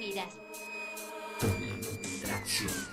vidas. Tracción.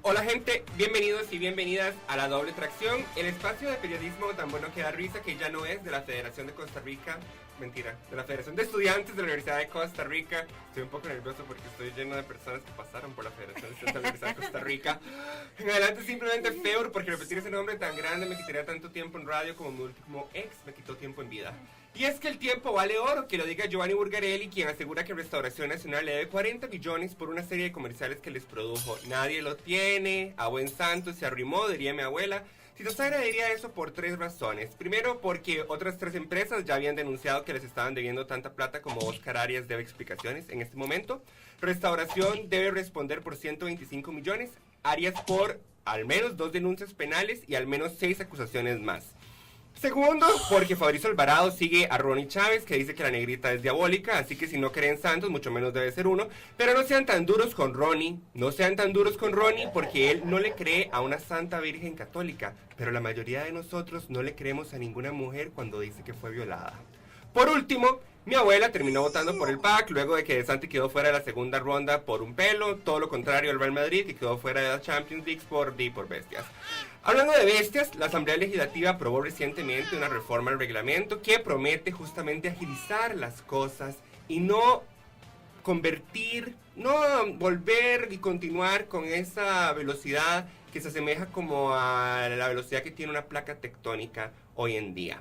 Hola gente, bienvenidos y bienvenidas a La Doble Tracción, el espacio de periodismo tan bueno que da risa que ya no es de la Federación de Costa Rica, mentira, de la Federación de Estudiantes de la Universidad de Costa Rica. Estoy un poco nervioso porque estoy lleno de personas que pasaron por la Federación de Estudiantes de la Universidad de Costa Rica. En adelante simplemente FEUR, porque repetir ese nombre tan grande me quitaría tanto tiempo en radio como mi último ex me quitó tiempo en vida. Y es que el tiempo vale oro, que lo diga Giovanni Burgarelli, quien asegura que Restauración Nacional le debe 40 millones por una serie de comerciales que les produjo. Nadie lo tiene, a buen santo se arrimó, diría mi abuela. Tito Sagra diría eso por 3 razones. Primero, porque otras 3 empresas ya habían denunciado que les estaban debiendo tanta plata como Oscar Arias debe explicaciones en este momento. Restauración debe responder por 125 millones, Arias por al menos 2 denuncias penales y al menos 6 acusaciones más. Segundo, porque Fabrizio Alvarado sigue a Ronnie Chávez, que dice que la negrita es diabólica, así que si no creen santos, mucho menos debe ser uno. Pero no sean tan duros con Ronnie, porque él no le cree a una santa virgen católica. Pero la mayoría de nosotros no le creemos a ninguna mujer cuando dice que fue violada. Por último, mi abuela terminó votando por el PAC luego de que De Santi quedó fuera de la segunda ronda por un pelo, todo lo contrario al Real Madrid, que quedó fuera de la Champions League por bestias. Hablando de bestias, la Asamblea Legislativa aprobó recientemente una reforma al reglamento que promete justamente agilizar las cosas y no volver y continuar con esa velocidad que se asemeja como a la velocidad que tiene una placa tectónica hoy en día.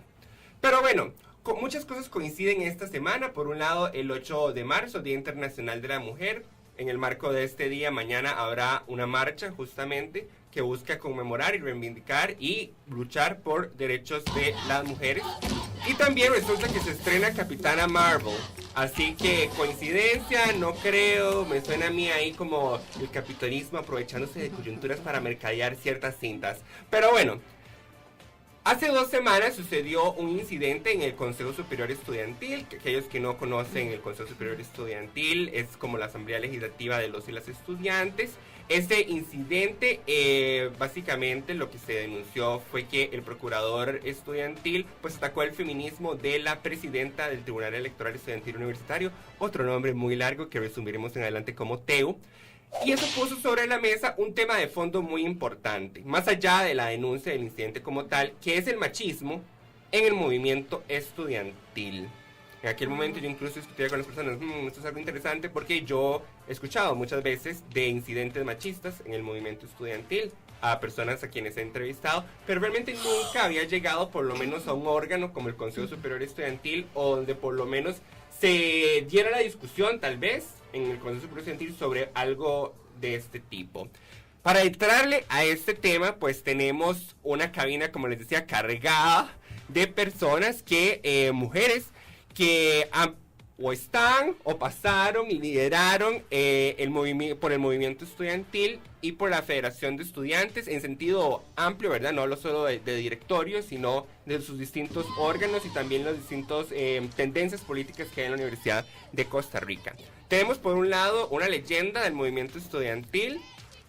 Pero bueno, muchas cosas coinciden esta semana. Por un lado, el 8 de marzo, Día Internacional de la Mujer. En el marco de este día, mañana habrá una marcha justamente que busca conmemorar y reivindicar y luchar por derechos de las mujeres. Y también resulta que se estrena Capitana Marvel. Así que coincidencia, no creo, me suena a mí ahí como el capitalismo aprovechándose de coyunturas para mercadear ciertas cintas. Pero bueno, hace 2 semanas sucedió un incidente en el Consejo Superior Estudiantil, que aquellos que no conocen el Consejo Superior Estudiantil es como la Asamblea Legislativa de los y las estudiantes. Este incidente, básicamente lo que se denunció fue que el procurador estudiantil pues atacó el feminismo de la presidenta del Tribunal Electoral Estudiantil Universitario, otro nombre muy largo que resumiremos en adelante como TEU. Y eso puso sobre la mesa un tema de fondo muy importante, más allá de la denuncia del incidente como tal, que es el machismo en el movimiento estudiantil. En aquel momento yo incluso discutía con las personas, esto es algo interesante porque yo he escuchado muchas veces de incidentes machistas en el movimiento estudiantil a personas a quienes he entrevistado, pero realmente nunca había llegado por lo menos a un órgano como el Consejo Superior Estudiantil o donde por lo menos se diera la discusión tal vez en el Consejo Superior Estudiantil sobre algo de este tipo. Para entrarle a este tema, pues tenemos una cabina, como les decía, cargada de personas mujeres que o están o pasaron y lideraron por el movimiento estudiantil y por la Federación de Estudiantes en sentido amplio, ¿verdad? No hablo solo de directorios, sino de sus distintos órganos y también las distintas tendencias políticas que hay en la Universidad de Costa Rica. Tenemos por un lado una leyenda del movimiento estudiantil,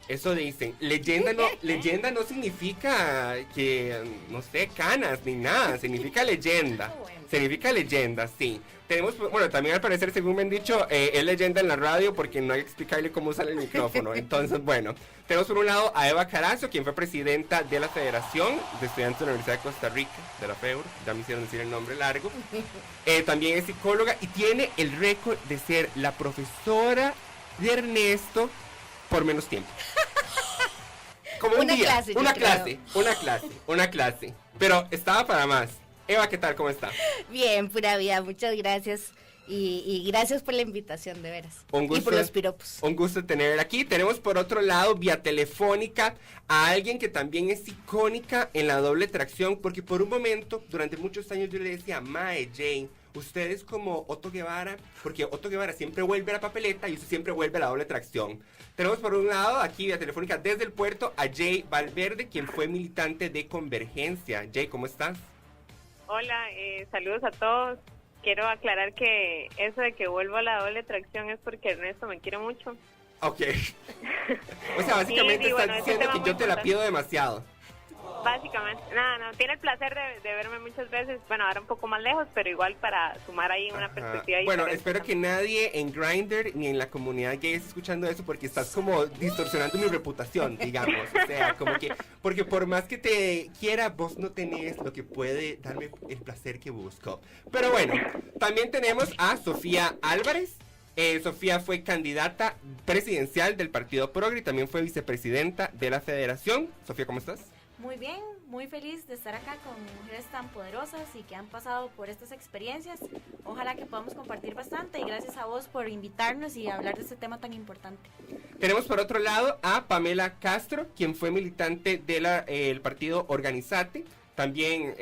Eso dicen. Leyenda no significa que, no sé, canas ni nada. Significa leyenda. Significa leyenda, sí. Tenemos, bueno, también al parecer, según me han dicho, es leyenda en la radio porque no hay que explicarle cómo sale el micrófono. Entonces, bueno, tenemos por un lado a Eva Carazo, quien fue presidenta de la Federación de Estudiantes de la Universidad de Costa Rica, de la FEUR. Ya me hicieron decir el nombre largo. También es psicóloga y tiene el récord de ser la profesora de Ernesto por menos tiempo. Como un día, una clase. Pero estaba para más. Eva, ¿qué tal? ¿Cómo está? Bien, pura vida, muchas gracias. Y gracias por la invitación, de veras. Un gusto, y por los piropos. Un gusto tenerla aquí. Tenemos por otro lado, vía telefónica, a alguien que también es icónica en la doble tracción, porque por un momento, durante muchos años, yo le decía, Mae, Jane, usted es como Otto Guevara, porque Otto Guevara siempre vuelve a la papeleta y usted siempre vuelve a la doble tracción. Tenemos por un lado, aquí vía telefónica, desde el puerto, a Jay Valverde, quien fue militante de Convergencia. Jay, ¿cómo estás? Hola, saludos a todos. Quiero aclarar que eso de que vuelvo a la doble tracción es porque Ernesto me quiere mucho. Ok. O sea, básicamente sí, estás diciendo que yo te la pido demasiado. Básicamente, no, tiene el placer de verme muchas veces, bueno, ahora un poco más lejos, pero igual para sumar ahí una perspectiva diferente. Bueno, espero que nadie en Grindr ni en la comunidad gay esté escuchando eso porque estás como distorsionando mi reputación, digamos, o sea, como que, porque por más que te quiera, vos no tenés lo que puede darme el placer que busco. Pero bueno, también tenemos a Sofía Álvarez. Sofía fue candidata presidencial del Partido Progre y también fue vicepresidenta de la Federación. Sofía, ¿cómo estás? Muy bien, muy feliz de estar acá con mujeres tan poderosas y que han pasado por estas experiencias. Ojalá que podamos compartir bastante y gracias a vos por invitarnos y hablar de este tema tan importante. Tenemos por otro lado a Pamela Castro, quien fue militante del partido Organizate. También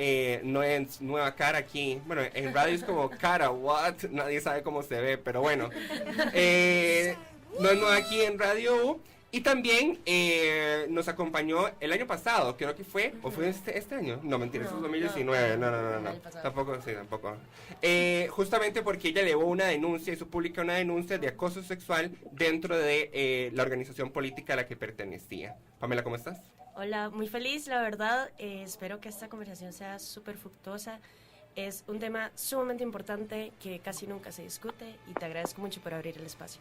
no es nueva cara aquí. Bueno, en radio es como cara, what? Nadie sabe cómo se ve, pero bueno. No es nueva aquí en Radio U. Y también nos acompañó el año pasado, creo que fue, o fue este año. No, mentira, eso es 2019. No. Tampoco. Justamente porque ella elevó una denuncia, hizo pública una denuncia de acoso sexual dentro de la organización política a la que pertenecía. Pamela, ¿cómo estás? Hola, muy feliz, la verdad. Espero que esta conversación sea súper fructuosa. Es un tema sumamente importante que casi nunca se discute y te agradezco mucho por abrir el espacio.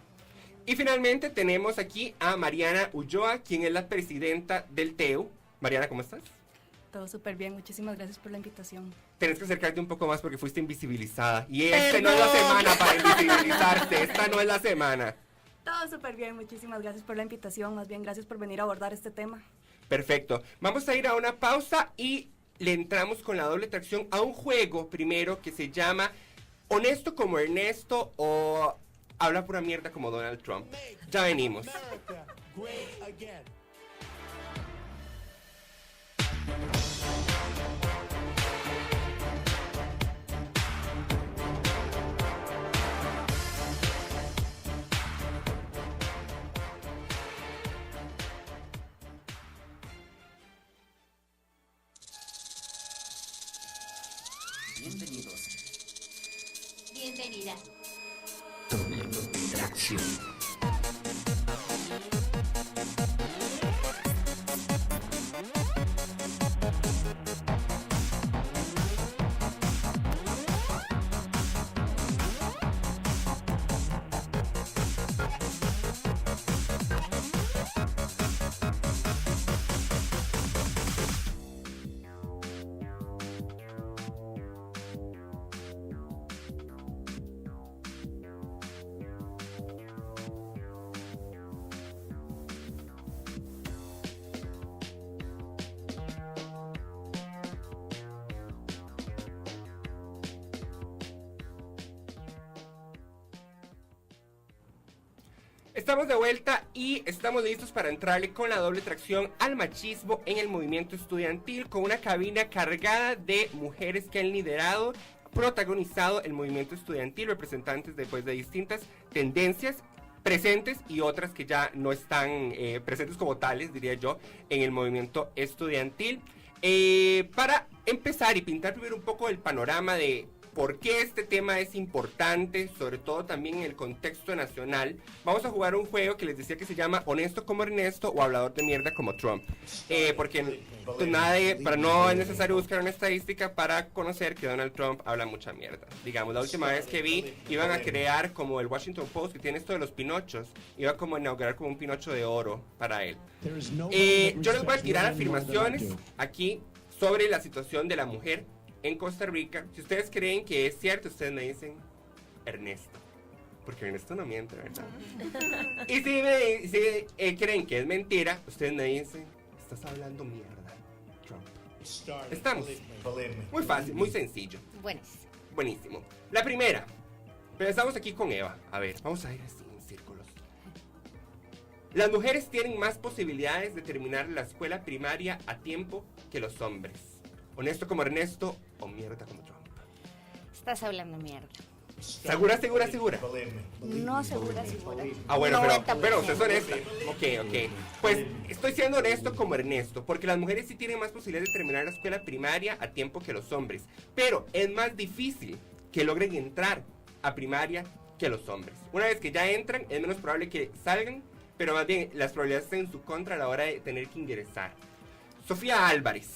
Y finalmente tenemos aquí a Mariana Ulloa, quien es la presidenta del TEU. Mariana, ¿cómo estás? Todo súper bien, muchísimas gracias por la invitación. Tienes que acercarte un poco más porque fuiste invisibilizada. Y esta no es la semana para invisibilizarte, esta no es la semana. Todo súper bien, muchísimas gracias por la invitación, más bien gracias por venir a abordar este tema. Perfecto, vamos a ir a una pausa y le entramos con la doble tracción a un juego primero que se llama Honesto como Ernesto o Habla pura mierda como Donald Trump. Ya venimos. Bienvenidos. Bienvenida. Doble tracción. Estamos de vuelta y estamos listos para entrarle con la doble tracción al machismo en el movimiento estudiantil con una cabina cargada de mujeres que han liderado, protagonizado el movimiento estudiantil, representantes después de distintas tendencias presentes y otras que ya no están presentes como tales, diría yo, en el movimiento estudiantil. Para empezar y pintar primero un poco el panorama de por qué este tema es importante, sobre todo también en el contexto nacional, vamos a jugar un juego que les decía que se llama Honesto como Ernesto o Hablador de Mierda como Trump. Porque pues, no es necesario buscar una estadística para conocer que Donald Trump habla mucha mierda. Digamos, la última vez que vi, iban a crear como el Washington Post, que tiene esto de los pinochos, iba como a inaugurar como un pinocho de oro para él. Yo les voy a tirar afirmaciones aquí sobre la situación de la mujer en Costa Rica. Si ustedes creen que es cierto, ustedes me dicen Ernesto, porque Ernesto no miente, ¿verdad? Y si creen que es mentira, ustedes me dicen, estás hablando mierda, Trump. Estamos. Muy fácil, muy sencillo. Buenísimo. La primera, empezamos aquí con Eva. A ver, vamos a ir así en círculos. Las mujeres tienen más posibilidades de terminar la escuela primaria a tiempo que los hombres. ¿Honesto como Ernesto o mierda como Trump? Estás hablando mierda. ¿Segura? No segura. Ah, bueno, 90%. pero usted es honesta. Ok. Pues estoy siendo honesto como Ernesto, porque las mujeres sí tienen más posibilidades de terminar la escuela primaria a tiempo que los hombres. Pero es más difícil que logren entrar a primaria que los hombres. Una vez que ya entran, es menos probable que salgan, pero más bien las probabilidades están en su contra a la hora de tener que ingresar. Sofía Álvarez,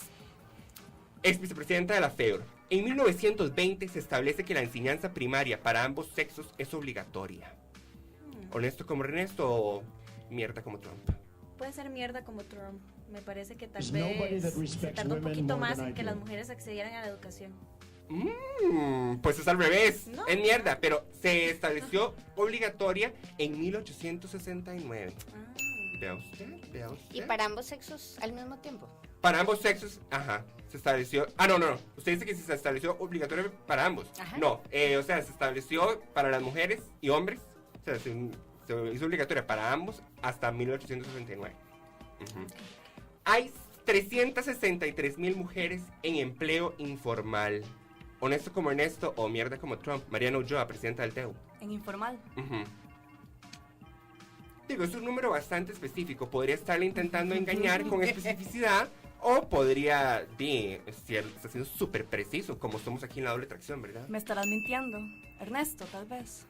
ex vicepresidenta de la FEUR. En 1920 se establece que la enseñanza primaria para ambos sexos es obligatoria. ¿Honesto como Ernesto o mierda como Trump? Puede ser mierda como Trump. Me parece que tal vez se tardó un poquito más en que las mujeres accedieran a la educación. Pues es al revés, ¿No? es mierda, pero se estableció obligatoria en 1869. Vea usted. ¿Y para ambos sexos al mismo tiempo? Para ambos sexos, se estableció... no. Usted dice que se estableció obligatorio para ambos. Ajá. No, o sea, se estableció para las mujeres y hombres. O sea, se hizo obligatoria para ambos hasta 1869. Hay 363,000 mujeres en empleo informal. ¿Honesto como Ernesto o mierda como Trump? Mariana Ulloa, presidenta del TEU. En informal. Digo, es un número bastante específico. Podría estarle intentando engañar con especificidad o podría, está siendo súper preciso, como somos aquí en la doble tracción, ¿verdad? Me estarás mintiendo. Ernesto, tal vez.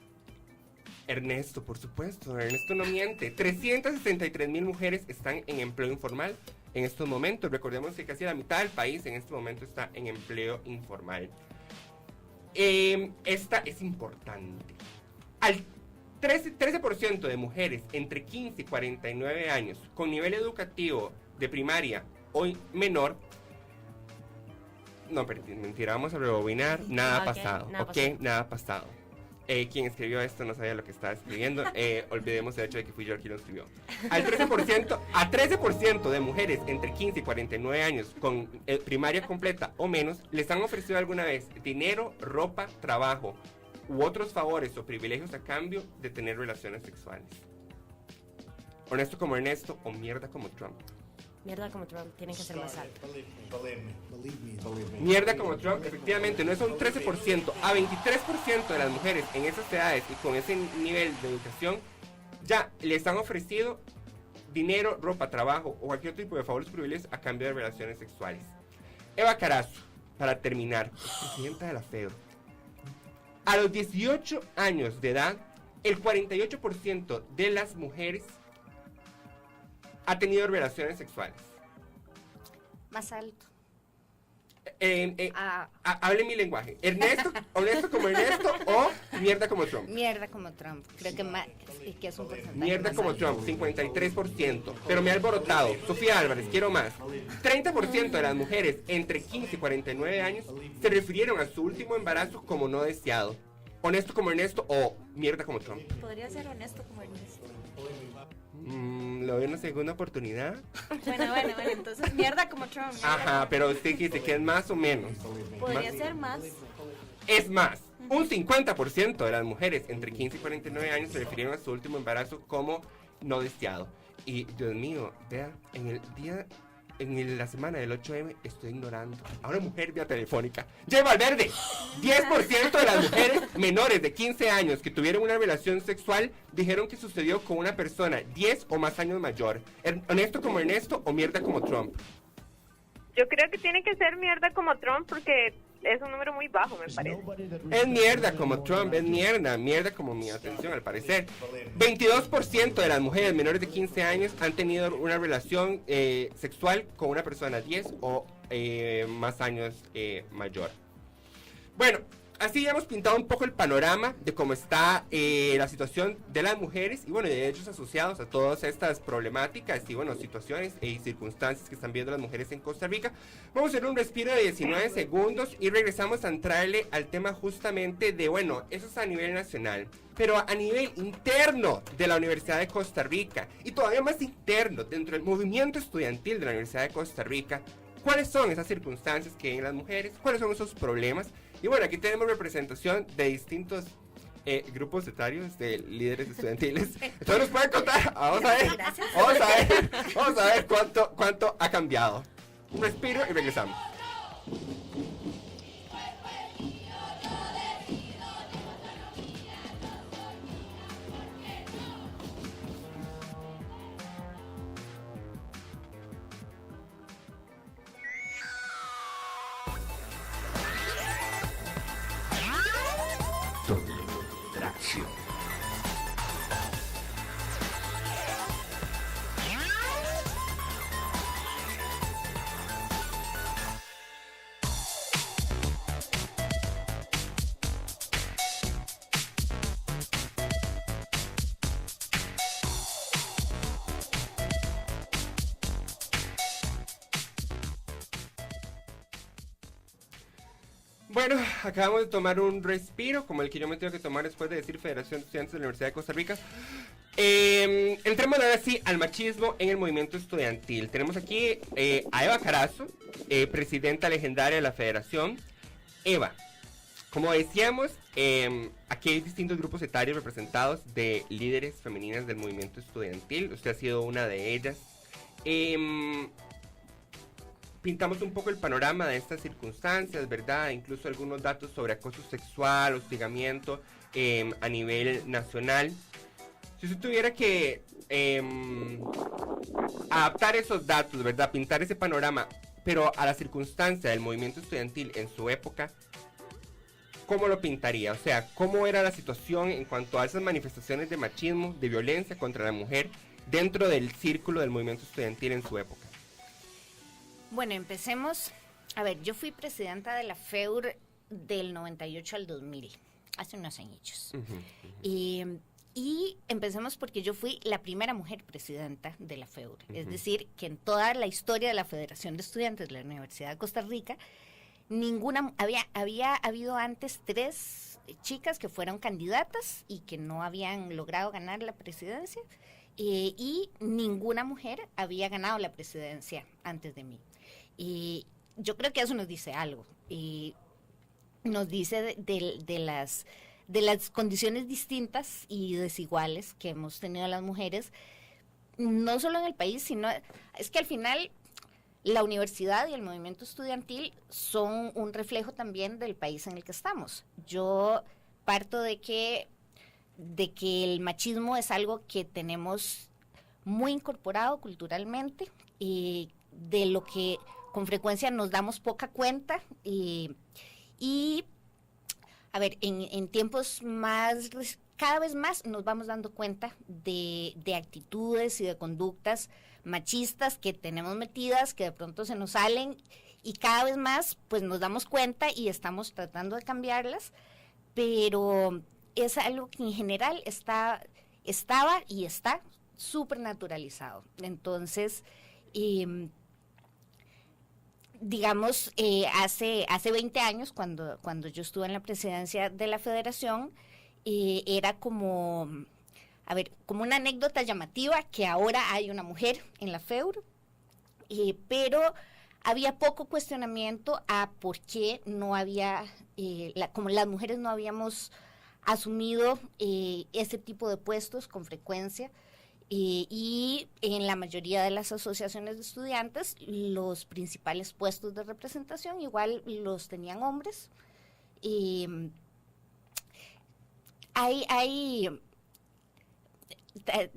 Ernesto, por supuesto. Ernesto no miente. 363,000 mujeres están en empleo informal en estos momentos. Recordemos que casi la mitad del país en este momento está en empleo informal. Esta es importante. Al 13% de mujeres entre 15 y 49 años con nivel educativo de primaria o menor. No, mentira, vamos a rebobinar. Nada ha pasado. Quien escribió esto no sabía lo que estaba escribiendo. Olvidemos el hecho de que fui yo quien lo escribió. A 13% de mujeres entre 15 y 49 años con primaria completa o menos les han ofrecido alguna vez dinero, ropa, trabajo u otros favores o privilegios a cambio de tener relaciones sexuales. ¿Honesto como Ernesto o mierda como Trump? Mierda como Trump, tienen que ser más alto. Mierda como Trump, efectivamente, no es un 13%, a 23% de las mujeres en esas edades y con ese nivel de educación ya les han ofrecido dinero, ropa, trabajo o cualquier tipo de favores o privilegios a cambio de relaciones sexuales. Eva Carazo, para terminar, es presidenta de la FEUR. A los 18 años de edad, el 48% de las mujeres ha tenido relaciones sexuales. Más alto. Hable mi lenguaje. ¿Honesto como Ernesto o mierda como Trump? Mierda como Trump. Creo que es un porcentaje. Mierda más como alto. Trump, 53%. Pero me ha alborotado. Sofía Álvarez, quiero más. 30% de las mujeres entre 15 y 49 años se refirieron a su último embarazo como no deseado. ¿Honesto como Ernesto o mierda como Trump? Podría ser honesto como Ernesto. ¿Le doy una segunda oportunidad? Bueno, entonces mierda como Trump. Ajá, pero usted dice que es más o menos. Podría ser más. Es más, un 50% de las mujeres entre 15 y 49 años se refirieron a su último embarazo como no deseado. Y Dios mío, vea, en la semana del 8M estoy ignorando a una mujer vía telefónica. ¡Jay Valverde! 10% de las mujeres menores de 15 años que tuvieron una relación sexual dijeron que sucedió con una persona 10 o más años mayor. ¿Honesto como Ernesto o mierda como Trump? Yo creo que tiene que ser mierda como Trump porque es un número muy bajo, me parece. Es mierda como Trump, es mierda como mi atención al parecer. 22% de las mujeres menores de 15 años han tenido una relación sexual con una persona 10 o más años mayor. Bueno, así ya hemos pintado un poco el panorama de cómo está la situación de las mujeres y bueno, de hechos asociados a todas estas problemáticas y bueno, situaciones y circunstancias que están viendo las mujeres en Costa Rica. Vamos a hacer un respiro de 19 segundos y regresamos a entrarle al tema justamente de, bueno, eso es a nivel nacional, pero a nivel interno de la Universidad de Costa Rica y todavía más interno dentro del movimiento estudiantil de la Universidad de Costa Rica. ¿Cuáles son esas circunstancias que hay en las mujeres? ¿Cuáles son esos problemas? Y bueno, aquí tenemos representación de distintos grupos etarios, de líderes estudiantiles. Entonces nos pueden contar. Vamos a ver cuánto ha cambiado. Un respiro y regresamos. Tracción. Bueno, acabamos de tomar un respiro, como el que yo me tengo que tomar después de decir Federación de Estudiantes de la Universidad de Costa Rica. Entremos ahora sí al machismo en el movimiento estudiantil. Tenemos aquí a Eva Carazo, presidenta legendaria de la Federación. Eva, como decíamos, aquí hay distintos grupos etarios representados de líderes femeninas del movimiento estudiantil. Usted ha sido una de ellas. Pintamos un poco el panorama de estas circunstancias, ¿verdad? Incluso algunos datos sobre acoso sexual, hostigamiento a nivel nacional. Si usted tuviera que adaptar esos datos, ¿verdad? Pintar ese panorama, pero a la circunstancia del movimiento estudiantil en su época, ¿cómo lo pintaría? O sea, ¿cómo era la situación en cuanto a esas manifestaciones de machismo, de violencia contra la mujer dentro del círculo del movimiento estudiantil en su época? Bueno, empecemos. A ver, yo fui presidenta de la FEUR del 98 al 2000, hace unos añitos. Y empecemos porque yo fui la primera mujer presidenta de la FEUR. Es decir, que en toda la historia de la Federación de Estudiantes de la Universidad de Costa Rica, había habido antes 3 chicas que fueron candidatas y que no habían logrado ganar la presidencia. Y ninguna mujer había ganado la presidencia antes de mí. Y yo creo que eso nos dice algo. Y nos dice de las condiciones distintas y desiguales que hemos tenido las mujeres, no solo en el país, sino es que al final la universidad y el movimiento estudiantil son un reflejo también del país en el que estamos. Yo parto de que el machismo es algo que tenemos muy incorporado culturalmente y de lo que con frecuencia nos damos poca cuenta y a ver, en tiempos más, cada vez más nos vamos dando cuenta de actitudes y de conductas machistas que tenemos metidas, que de pronto se nos salen y cada vez más pues nos damos cuenta y estamos tratando de cambiarlas, pero es algo que en general estaba y está súper naturalizado. Entonces, digamos, hace 20 años, cuando yo estuve en la presidencia de la Federación, era como una anécdota llamativa que ahora hay una mujer en la FEUR, pero había poco cuestionamiento a por qué no había, como las mujeres no habíamos asumido ese tipo de puestos con frecuencia. Y en la mayoría de las asociaciones de estudiantes, los principales puestos de representación igual los tenían hombres.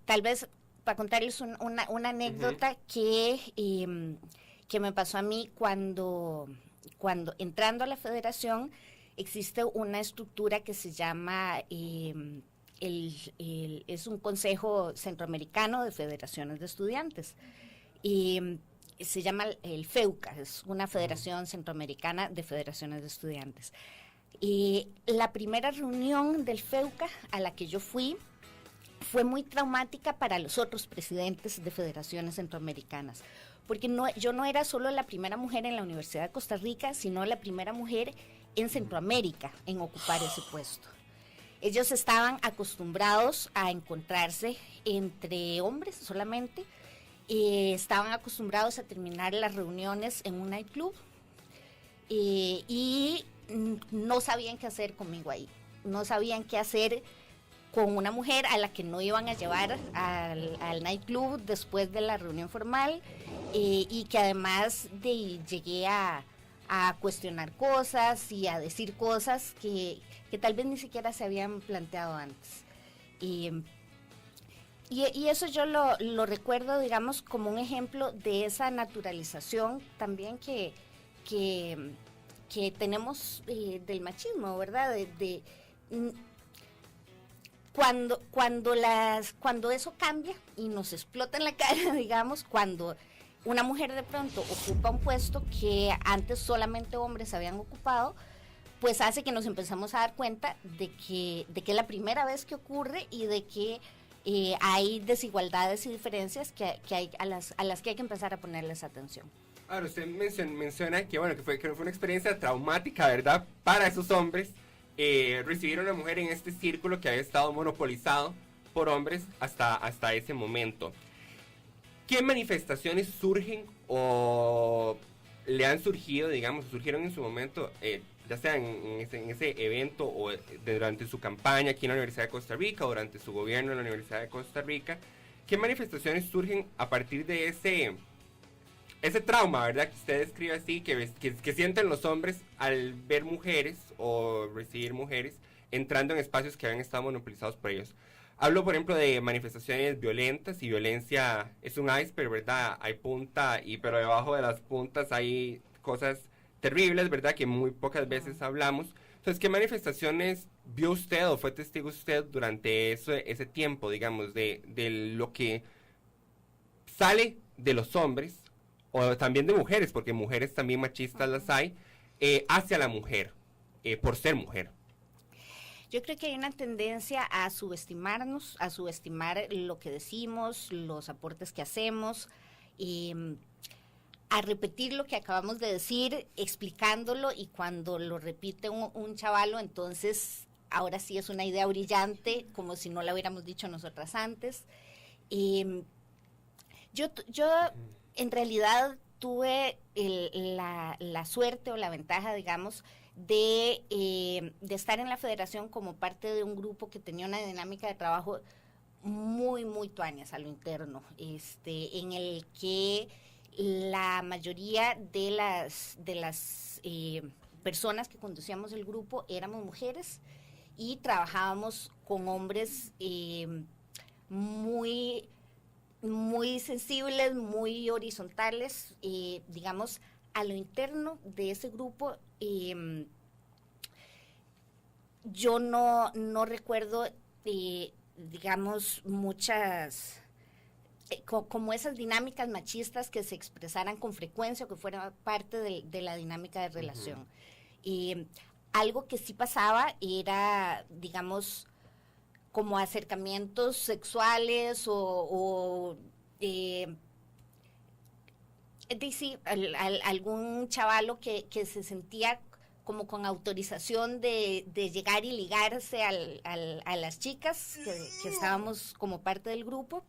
Tal vez para contarles una anécdota que me pasó a mí cuando cuando entrando a la federación existe una estructura que se llama, es un Consejo Centroamericano de Federaciones de Estudiantes. Se llama el FEUCA, es una Federación Centroamericana de Federaciones de Estudiantes. La primera reunión del FEUCA a la que yo fui fue muy traumática para los otros presidentes de federaciones centroamericanas, porque yo no era solo la primera mujer en la Universidad de Costa Rica, sino la primera mujer en Centroamérica en ocupar ese puesto. Ellos estaban acostumbrados a encontrarse entre hombres solamente, estaban acostumbrados a terminar las reuniones en un nightclub y no sabían qué hacer conmigo ahí, no sabían qué hacer con una mujer a la que no iban a llevar al nightclub después de la reunión formal, y que además llegué a cuestionar cosas y a decir cosas que tal vez ni siquiera se habían planteado antes. Y eso yo lo recuerdo, digamos, como un ejemplo de esa naturalización también que tenemos del machismo, ¿verdad? Cuando eso cambia y nos explota en la cara, digamos, cuando una mujer de pronto ocupa un puesto que antes solamente hombres habían ocupado, pues hace que nos empezamos a dar cuenta de que es la primera vez que ocurre y de que hay desigualdades y diferencias que hay, a las que hay que empezar a ponerles atención. Ahora, usted menciona que, bueno, que fue una experiencia traumática, ¿verdad?, para esos hombres, recibir a una mujer en este círculo que había estado monopolizado por hombres hasta ese momento. ¿Qué manifestaciones surgen o le han surgido, digamos, surgieron en su momento, ya sea en ese evento o durante su campaña aquí en la Universidad de Costa Rica o durante su gobierno en la Universidad de Costa Rica? ¿Qué manifestaciones surgen a partir de ese trauma, ¿verdad?, que usted describe así, que sienten los hombres al ver mujeres o recibir mujeres entrando en espacios que habían estado monopolizados por ellos? Hablo, por ejemplo, de manifestaciones violentas, y violencia es un iceberg, ¿verdad? Hay punta, pero debajo de las puntas hay cosas terribles, ¿verdad?, que muy pocas veces hablamos. Entonces, ¿qué manifestaciones vio usted o fue testigo usted durante ese tiempo, digamos, de lo que sale de los hombres, o también de mujeres, porque mujeres también machistas las hay, hacia la mujer, por ser mujer? Yo creo que hay una tendencia a subestimarnos, a subestimar lo que decimos, los aportes que hacemos, a repetir lo que acabamos de decir, explicándolo, y cuando lo repite un chavalo, entonces ahora sí es una idea brillante, como si no la hubiéramos dicho nosotras antes. Yo en realidad tuve la suerte o la ventaja, digamos, de estar en la federación como parte de un grupo que tenía una dinámica de trabajo muy, muy tuanis a lo interno, en el que la mayoría de las personas que conducíamos el grupo éramos mujeres y trabajábamos con hombres muy, muy sensibles, muy horizontales, digamos, a lo interno de ese grupo. Yo no recuerdo, digamos, muchas, como esas dinámicas machistas que se expresaran con frecuencia o que fueran parte de la dinámica de relación. Algo que sí pasaba era, digamos, como acercamientos sexuales algún chavalo que se sentía como con autorización de llegar y ligarse a las chicas que estábamos como parte del grupo,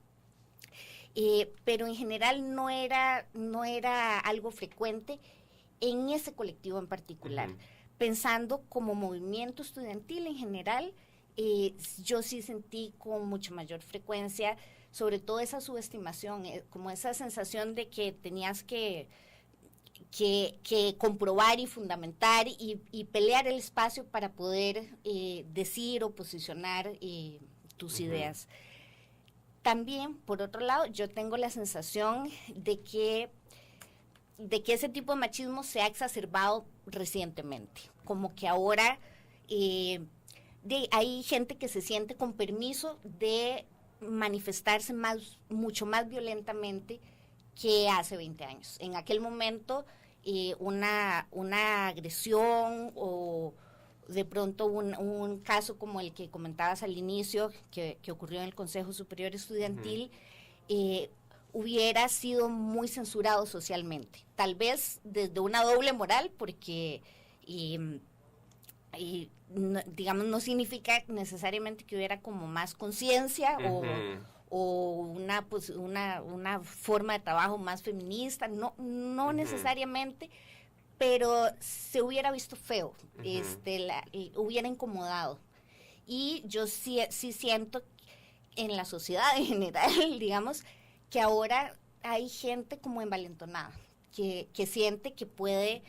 pero en general no era algo frecuente en ese colectivo en particular. Pensando como movimiento estudiantil en general, yo sí sentí con mucho mayor frecuencia, sobre todo esa subestimación, como esa sensación de que tenías que comprobar y fundamentar y pelear el espacio para poder decir o posicionar tus ideas. También, por otro lado, yo tengo la sensación de que de que ese tipo de machismo se ha exacerbado recientemente, como que ahora hay gente que se siente con permiso de manifestarse mucho más violentamente que hace 20 años. En aquel momento, una agresión o de pronto un caso como el que comentabas al inicio, que ocurrió en el Consejo Superior Estudiantil, hubiera sido muy censurado socialmente. Tal vez desde una doble moral, porque no, digamos, no significa necesariamente que hubiera como más conciencia o una forma de trabajo más feminista, no necesariamente, pero se hubiera visto feo, hubiera incomodado. Y yo sí siento en la sociedad en general, digamos, que ahora hay gente como envalentonada, que siente que puede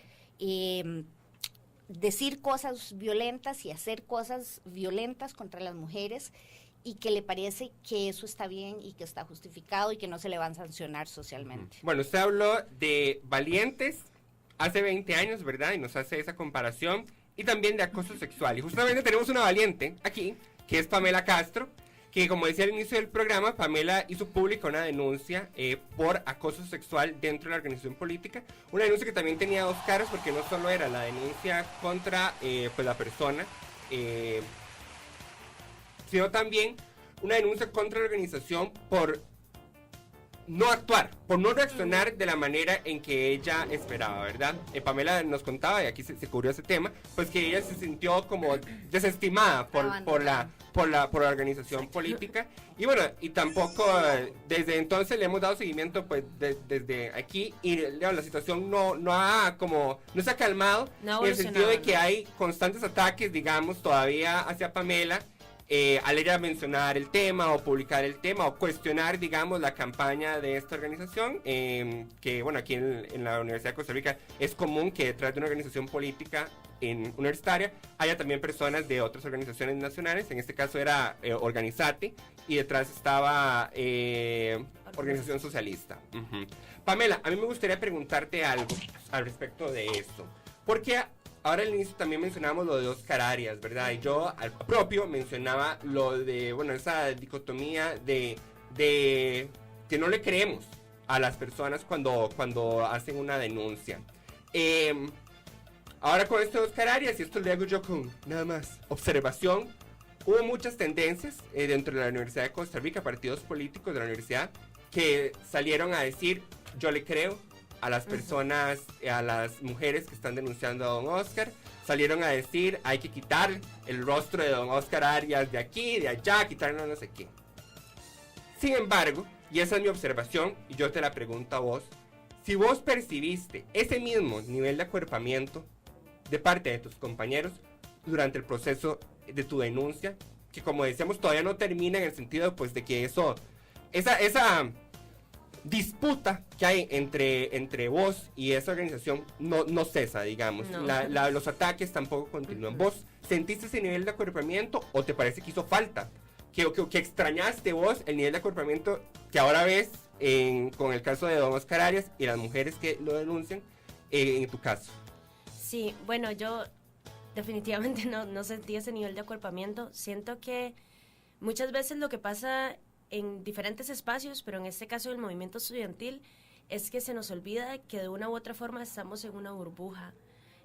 decir cosas violentas y hacer cosas violentas contra las mujeres, y que le parece que eso está bien y que está justificado y que no se le van a sancionar socialmente. Bueno, usted habló de valientes hace 20 años, ¿verdad? Y nos hace esa comparación, y también de acoso sexual. Y justamente tenemos una valiente aquí, que es Pamela Castro, que, como decía al inicio del programa, Pamela hizo pública una denuncia por acoso sexual dentro de la organización política. Una denuncia que también tenía dos caras, porque no solo era la denuncia contra pues la persona, sino también una denuncia contra la organización por no actuar, por no reaccionar de la manera en que ella esperaba, ¿verdad? Pamela nos contaba, y aquí se cubrió ese tema, pues que ella se sintió como desestimada por la organización política, y bueno, y tampoco desde entonces le hemos dado seguimiento pues desde aquí, y digamos, la situación no se ha calmado, en el sentido de que hay constantes ataques, digamos, todavía hacia Pamela, al ella mencionar el tema o publicar el tema o cuestionar, digamos, la campaña de esta organización, que bueno, aquí en la Universidad de Costa Rica es común que detrás de una organización política universitaria haya también personas de otras organizaciones nacionales. En este caso era Organizate, y detrás estaba Organización Socialista. Pamela, a mí me gustaría preguntarte algo al respecto de esto, porque ahora al inicio también mencionamos lo de Oscar Arias, ¿verdad? Y yo al propio mencionaba lo de, bueno, esa dicotomía de que no le creemos a las personas cuando hacen una denuncia. Ahora con esto de Oscar Arias, y esto lo hago yo con nada más observación, hubo muchas tendencias dentro de la Universidad de Costa Rica, partidos políticos de la universidad, que salieron a decir, yo le creo a las personas, a las mujeres que están denunciando a don Oscar. Salieron a decir, hay que quitar el rostro de don Oscar Arias de aquí, de allá, quitarlo no sé qué. Sin embargo, y esa es mi observación, y yo te la pregunto a vos, si vos percibiste ese mismo nivel de acuerpamiento de parte de tus compañeros durante el proceso de tu denuncia, que como decíamos todavía no termina, en el sentido pues de que esa disputa que hay entre vos y esa organización no cesa, digamos. No. Los ataques tampoco continúan. ¿Vos sentiste ese nivel de acuerpamiento o te parece que hizo falta? Que extrañaste vos el nivel de acuerpamiento que ahora ves con el caso de don Oscar Arias y las mujeres que lo denuncian en tu caso? Sí, bueno, yo definitivamente no sentí ese nivel de acuerpamiento. Siento que muchas veces lo que pasa en diferentes espacios, pero en este caso el movimiento estudiantil, es que se nos olvida que de una u otra forma estamos en una burbuja,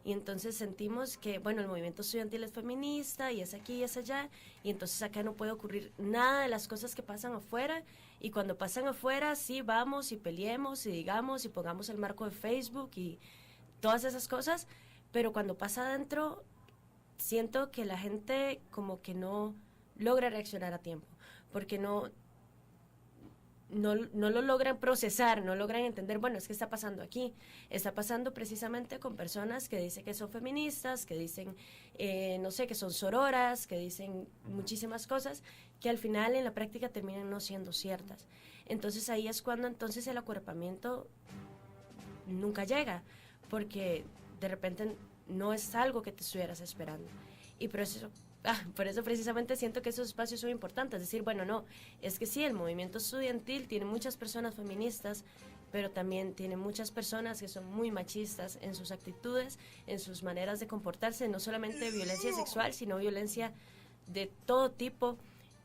y entonces sentimos que, bueno, el movimiento estudiantil es feminista y es aquí y es allá, y entonces acá no puede ocurrir nada de las cosas que pasan afuera, y cuando pasan afuera sí vamos y peleemos y digamos y pongamos el marco de Facebook y todas esas cosas, pero cuando pasa adentro siento que la gente como que no logra reaccionar a tiempo, porque no lo logran procesar, no logran entender, bueno, es que está pasando aquí, está pasando precisamente con personas que dicen que son feministas, que dicen, no sé, que son sororas, que dicen muchísimas cosas, que al final en la práctica terminan no siendo ciertas. Entonces ahí es cuando entonces el acuerpamiento nunca llega, porque de repente no es algo que te estuvieras esperando. Y por eso precisamente siento que esos espacios son importantes, decir, bueno, no, es que sí, el movimiento estudiantil tiene muchas personas feministas, pero también tiene muchas personas que son muy machistas en sus actitudes, en sus maneras de comportarse, no solamente violencia sexual, sino violencia de todo tipo,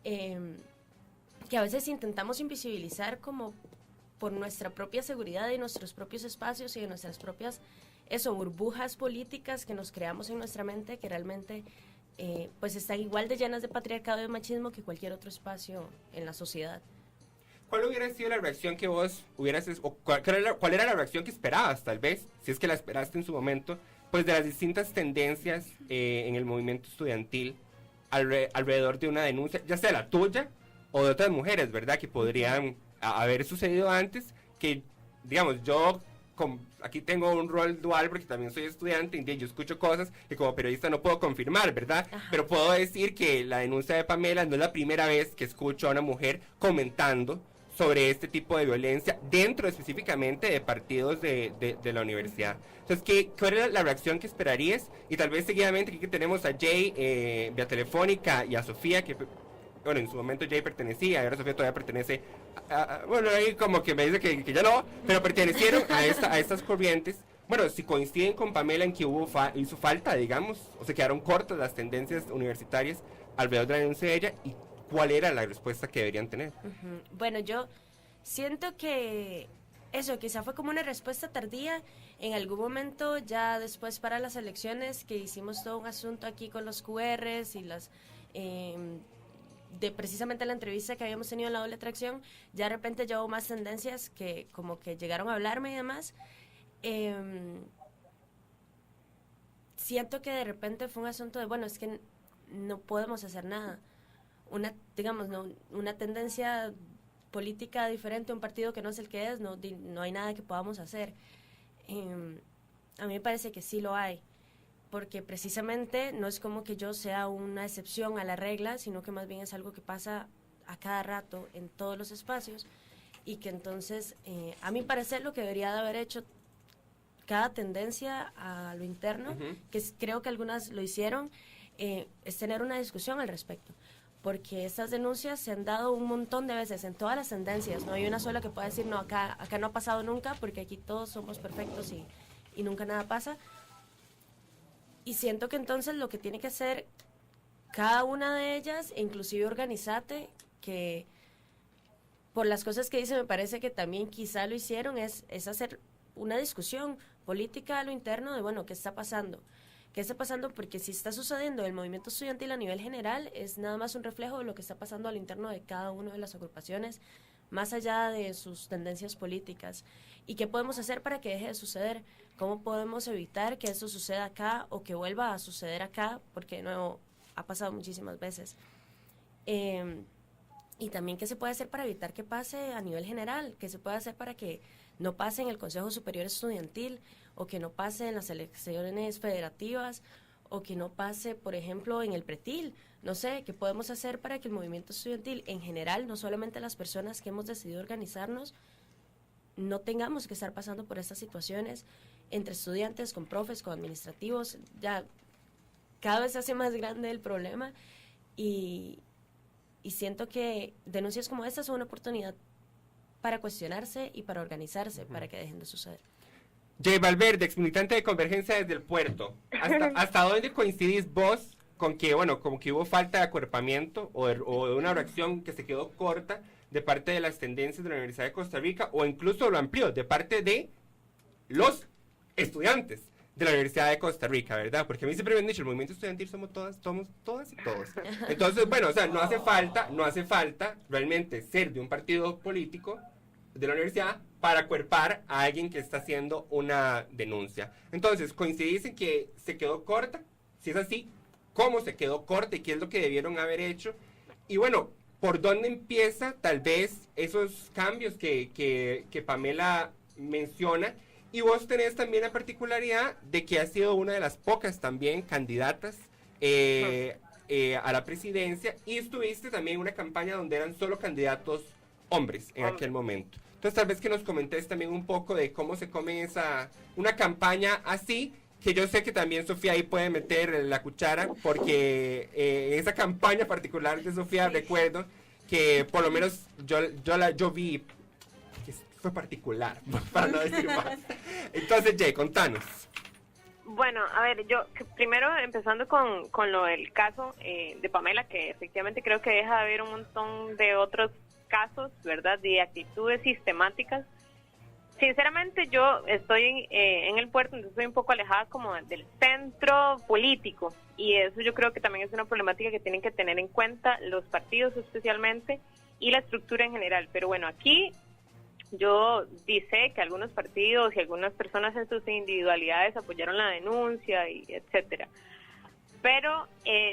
que a veces intentamos invisibilizar como por nuestra propia seguridad y nuestros propios espacios y de nuestras propias burbujas políticas que nos creamos en nuestra mente, que realmente pues están igual de llenas de patriarcado y de machismo que cualquier otro espacio en la sociedad. ¿Cuál hubiera sido la reacción que vos hubieras, o cuál era la reacción que esperabas, tal vez, si es que la esperaste en su momento, pues de las distintas tendencias en el movimiento estudiantil alrededor de una denuncia, ya sea la tuya o de otras mujeres, ¿verdad? Que podrían haber sucedido antes, que, digamos, yo aquí tengo un rol dual porque también soy estudiante y yo escucho cosas que como periodista no puedo confirmar, ¿verdad? Ajá. Pero puedo decir que la denuncia de Pamela no es la primera vez que escucho a una mujer comentando sobre este tipo de violencia dentro específicamente de partidos de la universidad. Entonces, ¿cuál era la reacción que esperarías? Y tal vez seguidamente aquí que tenemos a Jay vía telefónica y a Sofía, que bueno, en su momento Jay pertenecía, y ahora Sofía todavía pertenece, bueno, ahí como que me dice que ya no, pero pertenecieron a estas corrientes. Bueno, si coinciden con Pamela en que hizo falta, digamos, o se quedaron cortas las tendencias universitarias alrededor de la denuncia de ella, y cuál era la respuesta que deberían tener. Bueno, yo siento que eso quizá fue como una respuesta tardía. En algún momento, ya después para las elecciones, que hicimos todo un asunto aquí con los QRs y las de precisamente la entrevista que habíamos tenido en la doble atracción, ya de repente ya hubo más tendencias que como que llegaron a hablarme y demás. Siento que de repente fue un asunto de, bueno, es que no podemos hacer nada. Una tendencia política diferente, un partido que no es el que es, no hay nada que podamos hacer. A mí me parece que sí lo hay, porque precisamente no es como que yo sea una excepción a la regla, sino que más bien es algo que pasa a cada rato en todos los espacios, y que entonces, a mi parecer, lo que debería de haber hecho cada tendencia a lo interno, que creo que algunas lo hicieron, es tener una discusión al respecto, porque estas denuncias se han dado un montón de veces en todas las tendencias. No hay una sola que pueda decir, no, acá no ha pasado nunca, porque aquí todos somos perfectos y nunca nada pasa. Y siento que entonces lo que tiene que hacer cada una de ellas, e inclusive Organizate, que por las cosas que dice me parece que también quizá lo hicieron, es hacer una discusión política a lo interno de, bueno, ¿qué está pasando? ¿Qué está pasando? Porque si está sucediendo el movimiento estudiantil a nivel general, es nada más un reflejo de lo que está pasando al interno de cada una de las agrupaciones, más allá de sus tendencias políticas. ¿Y qué podemos hacer para que deje de suceder? ¿Cómo podemos evitar que eso suceda acá o que vuelva a suceder acá? Porque de nuevo ha pasado muchísimas veces. Y también qué se puede hacer para evitar que pase a nivel general, qué se puede hacer para que no pase en el Consejo Superior Estudiantil, o que no pase en las elecciones federativas, o que no pase, por ejemplo, en el pretil. No sé, ¿qué podemos hacer para que el movimiento estudiantil en general, no solamente las personas que hemos decidido organizarnos, no tengamos que estar pasando por estas situaciones entre estudiantes, con profes, con administrativos? Ya cada vez se hace más grande el problema, y siento que denuncias como estas son una oportunidad para cuestionarse y para organizarse, para que dejen de suceder. Jay Valverde, ex militante de Convergencia desde el Puerto. ¿Hasta dónde coincidís vos con que, bueno, como que hubo falta de acuerpamiento o de una reacción que se quedó corta de parte de las tendencias de la Universidad de Costa Rica, o incluso lo amplió, de parte de los estudiantes de la Universidad de Costa Rica, ¿verdad? Porque a mí siempre me han dicho, el movimiento estudiantil somos todas y todos. Entonces, bueno, o sea, no hace falta realmente ser de un partido político de la universidad para acuerpar a alguien que está haciendo una denuncia. Entonces, coincidís en que se quedó corta. Si es así, ¿cómo se quedó corta y qué es lo que debieron haber hecho? Y bueno, ¿por dónde empieza tal vez esos cambios que Pamela menciona? Y vos tenés también la particularidad de que has sido una de las pocas también candidatas a la presidencia, y estuviste también en una campaña donde eran solo candidatos hombres en aquel momento. Entonces tal vez que nos comentes también un poco de cómo se come una campaña así, que yo sé que también Sofía ahí puede meter la cuchara, porque en esa campaña particular de Sofía recuerdo que por lo menos yo vi que fue particular, para no decir más. Entonces, Jay, contanos. Bueno, a ver, yo primero empezando con lo del caso de Pamela, que efectivamente creo que deja de haber un montón de otros casos, ¿verdad?, de actitudes sistemáticas. Sinceramente, yo estoy en el puerto, entonces estoy un poco alejada como del centro político, y eso yo creo que también es una problemática que tienen que tener en cuenta los partidos especialmente y la estructura en general. Pero bueno, aquí yo sé que algunos partidos y algunas personas en sus individualidades apoyaron la denuncia y etcétera. Pero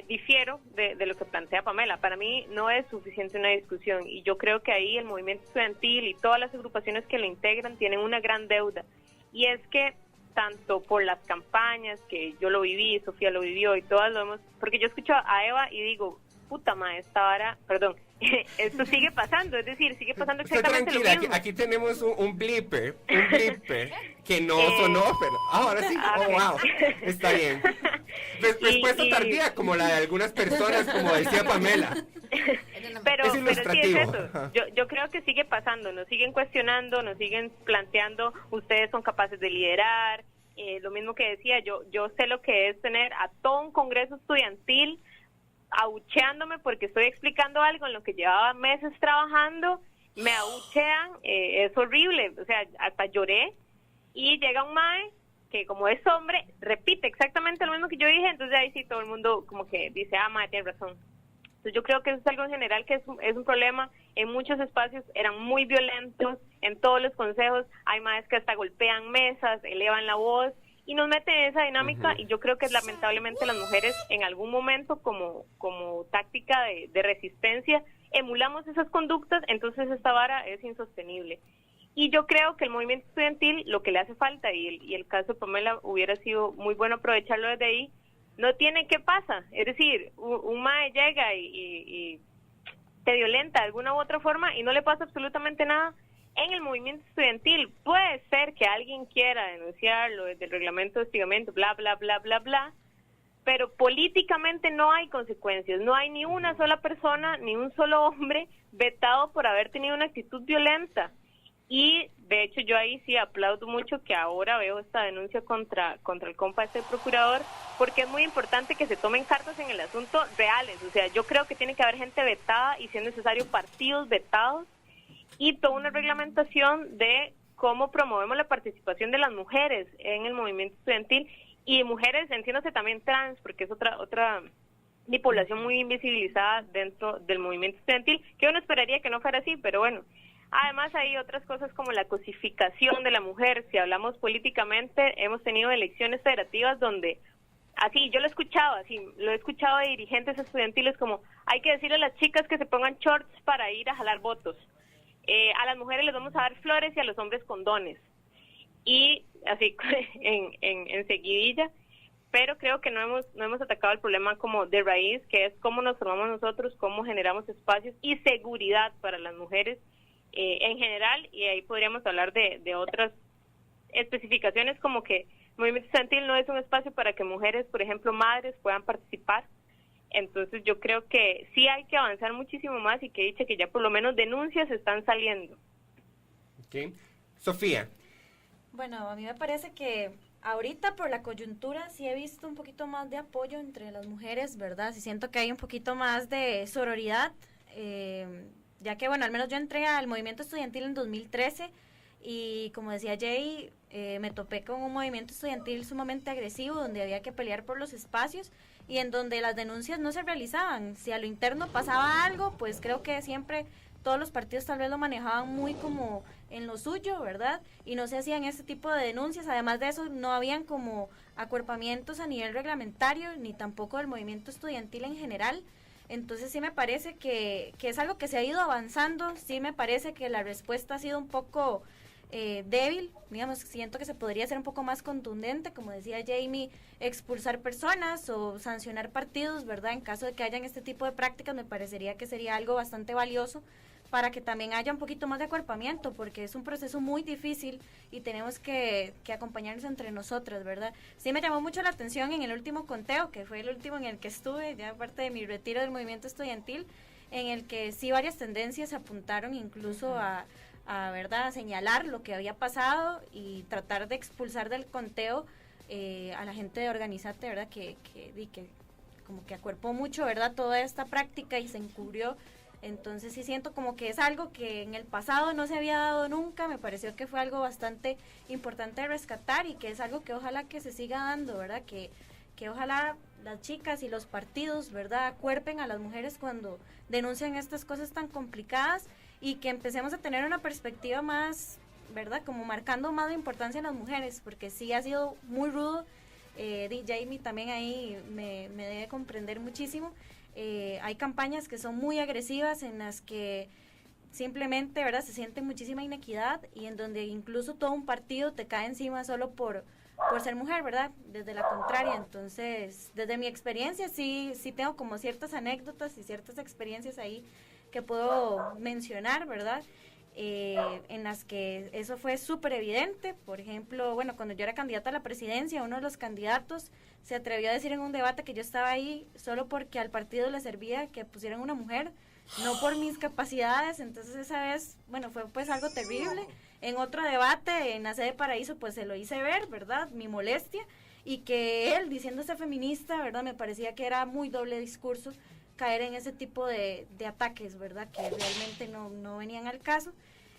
difiero de lo que plantea Pamela. Para mí no es suficiente una discusión, y yo creo que ahí el movimiento estudiantil y todas las agrupaciones que lo integran tienen una gran deuda, y es que tanto por las campañas, que yo lo viví, Sofía lo vivió y todas lo hemos, porque yo escucho a Eva y digo, puta madre, esta vara, perdón, esto sigue pasando, es decir, sigue pasando exactamente lo mismo. Aquí tenemos un blipper que no sonó, pero ahora sí, wow, está bien. Respuesta tardía, como la de algunas personas, como decía Pamela. Pero es sí ilustrativo. es eso. Yo creo que sigue pasando, nos siguen cuestionando, nos siguen planteando, ustedes son capaces de liderar, lo mismo que decía, yo sé lo que es tener a todo un congreso estudiantil abucheándome porque estoy explicando algo en lo que llevaba meses trabajando, me abuchean, es horrible, o sea, hasta lloré, y llega un mae que como es hombre, repite exactamente lo mismo que yo dije, entonces ahí sí todo el mundo como que dice, mae, tiene razón. Entonces yo creo que eso es algo en general que es un problema. En muchos espacios eran muy violentos, en todos los consejos hay maes que hasta golpean mesas, elevan la voz, y nos mete en esa dinámica, y yo creo que lamentablemente las mujeres en algún momento como táctica de resistencia emulamos esas conductas, entonces esta vara es insostenible. Y yo creo que el movimiento estudiantil lo que le hace falta, y el caso de Pamela hubiera sido muy bueno aprovecharlo desde ahí, no tiene qué pasa, es decir, un mae llega y te violenta de alguna u otra forma y no le pasa absolutamente nada. En el movimiento estudiantil puede ser que alguien quiera denunciarlo desde el reglamento de hostigamiento, bla, bla, bla, bla, bla, pero políticamente no hay consecuencias, no hay ni una sola persona, ni un solo hombre vetado por haber tenido una actitud violenta. Y de hecho yo ahí sí aplaudo mucho que ahora veo esta denuncia contra el compa este procurador, porque es muy importante que se tomen cartas en el asunto reales. O sea, yo creo que tiene que haber gente vetada, y si es necesario partidos vetados, y toda una reglamentación de cómo promovemos la participación de las mujeres en el movimiento estudiantil, y mujeres, entiéndase también trans, porque es otra población muy invisibilizada dentro del movimiento estudiantil, que uno esperaría que no fuera así, pero bueno. Además hay otras cosas como la cosificación de la mujer. Si hablamos políticamente, hemos tenido elecciones federativas donde, así, yo lo he escuchado de dirigentes estudiantiles como, hay que decirle a las chicas que se pongan shorts para ir a jalar votos. A las mujeres les vamos a dar flores y a los hombres condones. Y así, en seguidilla. Pero creo que no hemos atacado el problema como de raíz, que es cómo nos formamos nosotros, cómo generamos espacios y seguridad para las mujeres en general, y ahí podríamos hablar de otras especificaciones, como que el movimiento estudiantil no es un espacio para que mujeres, por ejemplo, madres, puedan participar. Entonces yo creo que sí hay que avanzar muchísimo más, y que dice que ya por lo menos denuncias están saliendo. Okay. Sofía. Bueno, a mí me parece que ahorita por la coyuntura sí he visto un poquito más de apoyo entre las mujeres, ¿verdad? Sí siento que hay un poquito más de sororidad, ya que, bueno, al menos yo entré al movimiento estudiantil en 2013 y, como decía Jay, me topé con un movimiento estudiantil sumamente agresivo, donde había que pelear por los espacios y en donde las denuncias no se realizaban. Si a lo interno pasaba algo, pues creo que siempre todos los partidos tal vez lo manejaban muy como en lo suyo, ¿verdad? Y no se hacían este tipo de denuncias. Además de eso, no habían como acuerpamientos a nivel reglamentario, ni tampoco del movimiento estudiantil en general. Entonces sí me parece que es algo que se ha ido avanzando. Sí me parece que la respuesta ha sido un poco débil, digamos, siento que se podría ser un poco más contundente, como decía Jamie, expulsar personas o sancionar partidos, ¿verdad? En caso de que hayan este tipo de prácticas, me parecería que sería algo bastante valioso para que también haya un poquito más de acuerpamiento, porque es un proceso muy difícil y tenemos que acompañarnos entre nosotras, ¿verdad? Sí me llamó mucho la atención en el último conteo, que fue el último en el que estuve, ya aparte de mi retiro del movimiento estudiantil, en el que sí varias tendencias apuntaron incluso a ¿verdad?, señalar lo que había pasado y tratar de expulsar del conteo a la gente de Organizate, ¿verdad?, que como que acuerpó mucho, ¿verdad?, toda esta práctica y se encubrió. Entonces sí siento como que es algo que en el pasado no se había dado nunca, me pareció que fue algo bastante importante de rescatar y que es algo que ojalá que se siga dando, ¿verdad?, que ojalá las chicas y los partidos, ¿verdad?, acuerpen a las mujeres cuando denuncian estas cosas tan complicadas y que empecemos a tener una perspectiva más, ¿verdad?, como marcando más la importancia en las mujeres, porque sí ha sido muy rudo. Jamie también ahí me debe comprender muchísimo. Hay campañas que son muy agresivas en las que simplemente, ¿verdad?, se siente muchísima inequidad y en donde incluso todo un partido te cae encima solo por ser mujer, ¿verdad?, desde la contraria. Entonces, desde mi experiencia sí tengo como ciertas anécdotas y ciertas experiencias ahí que puedo mencionar, ¿verdad?, en las que eso fue súper evidente. Por ejemplo, bueno, cuando yo era candidata a la presidencia, uno de los candidatos se atrevió a decir en un debate que yo estaba ahí solo porque al partido le servía que pusieran una mujer, no por mis capacidades. Entonces esa vez, bueno, fue pues algo terrible. En otro debate en la sede Paraíso, pues se lo hice ver, ¿verdad?, mi molestia, y que él, diciéndose feminista, ¿verdad?, me parecía que era muy doble discurso caer en ese tipo de ataques, ¿verdad?, que realmente no venían al caso.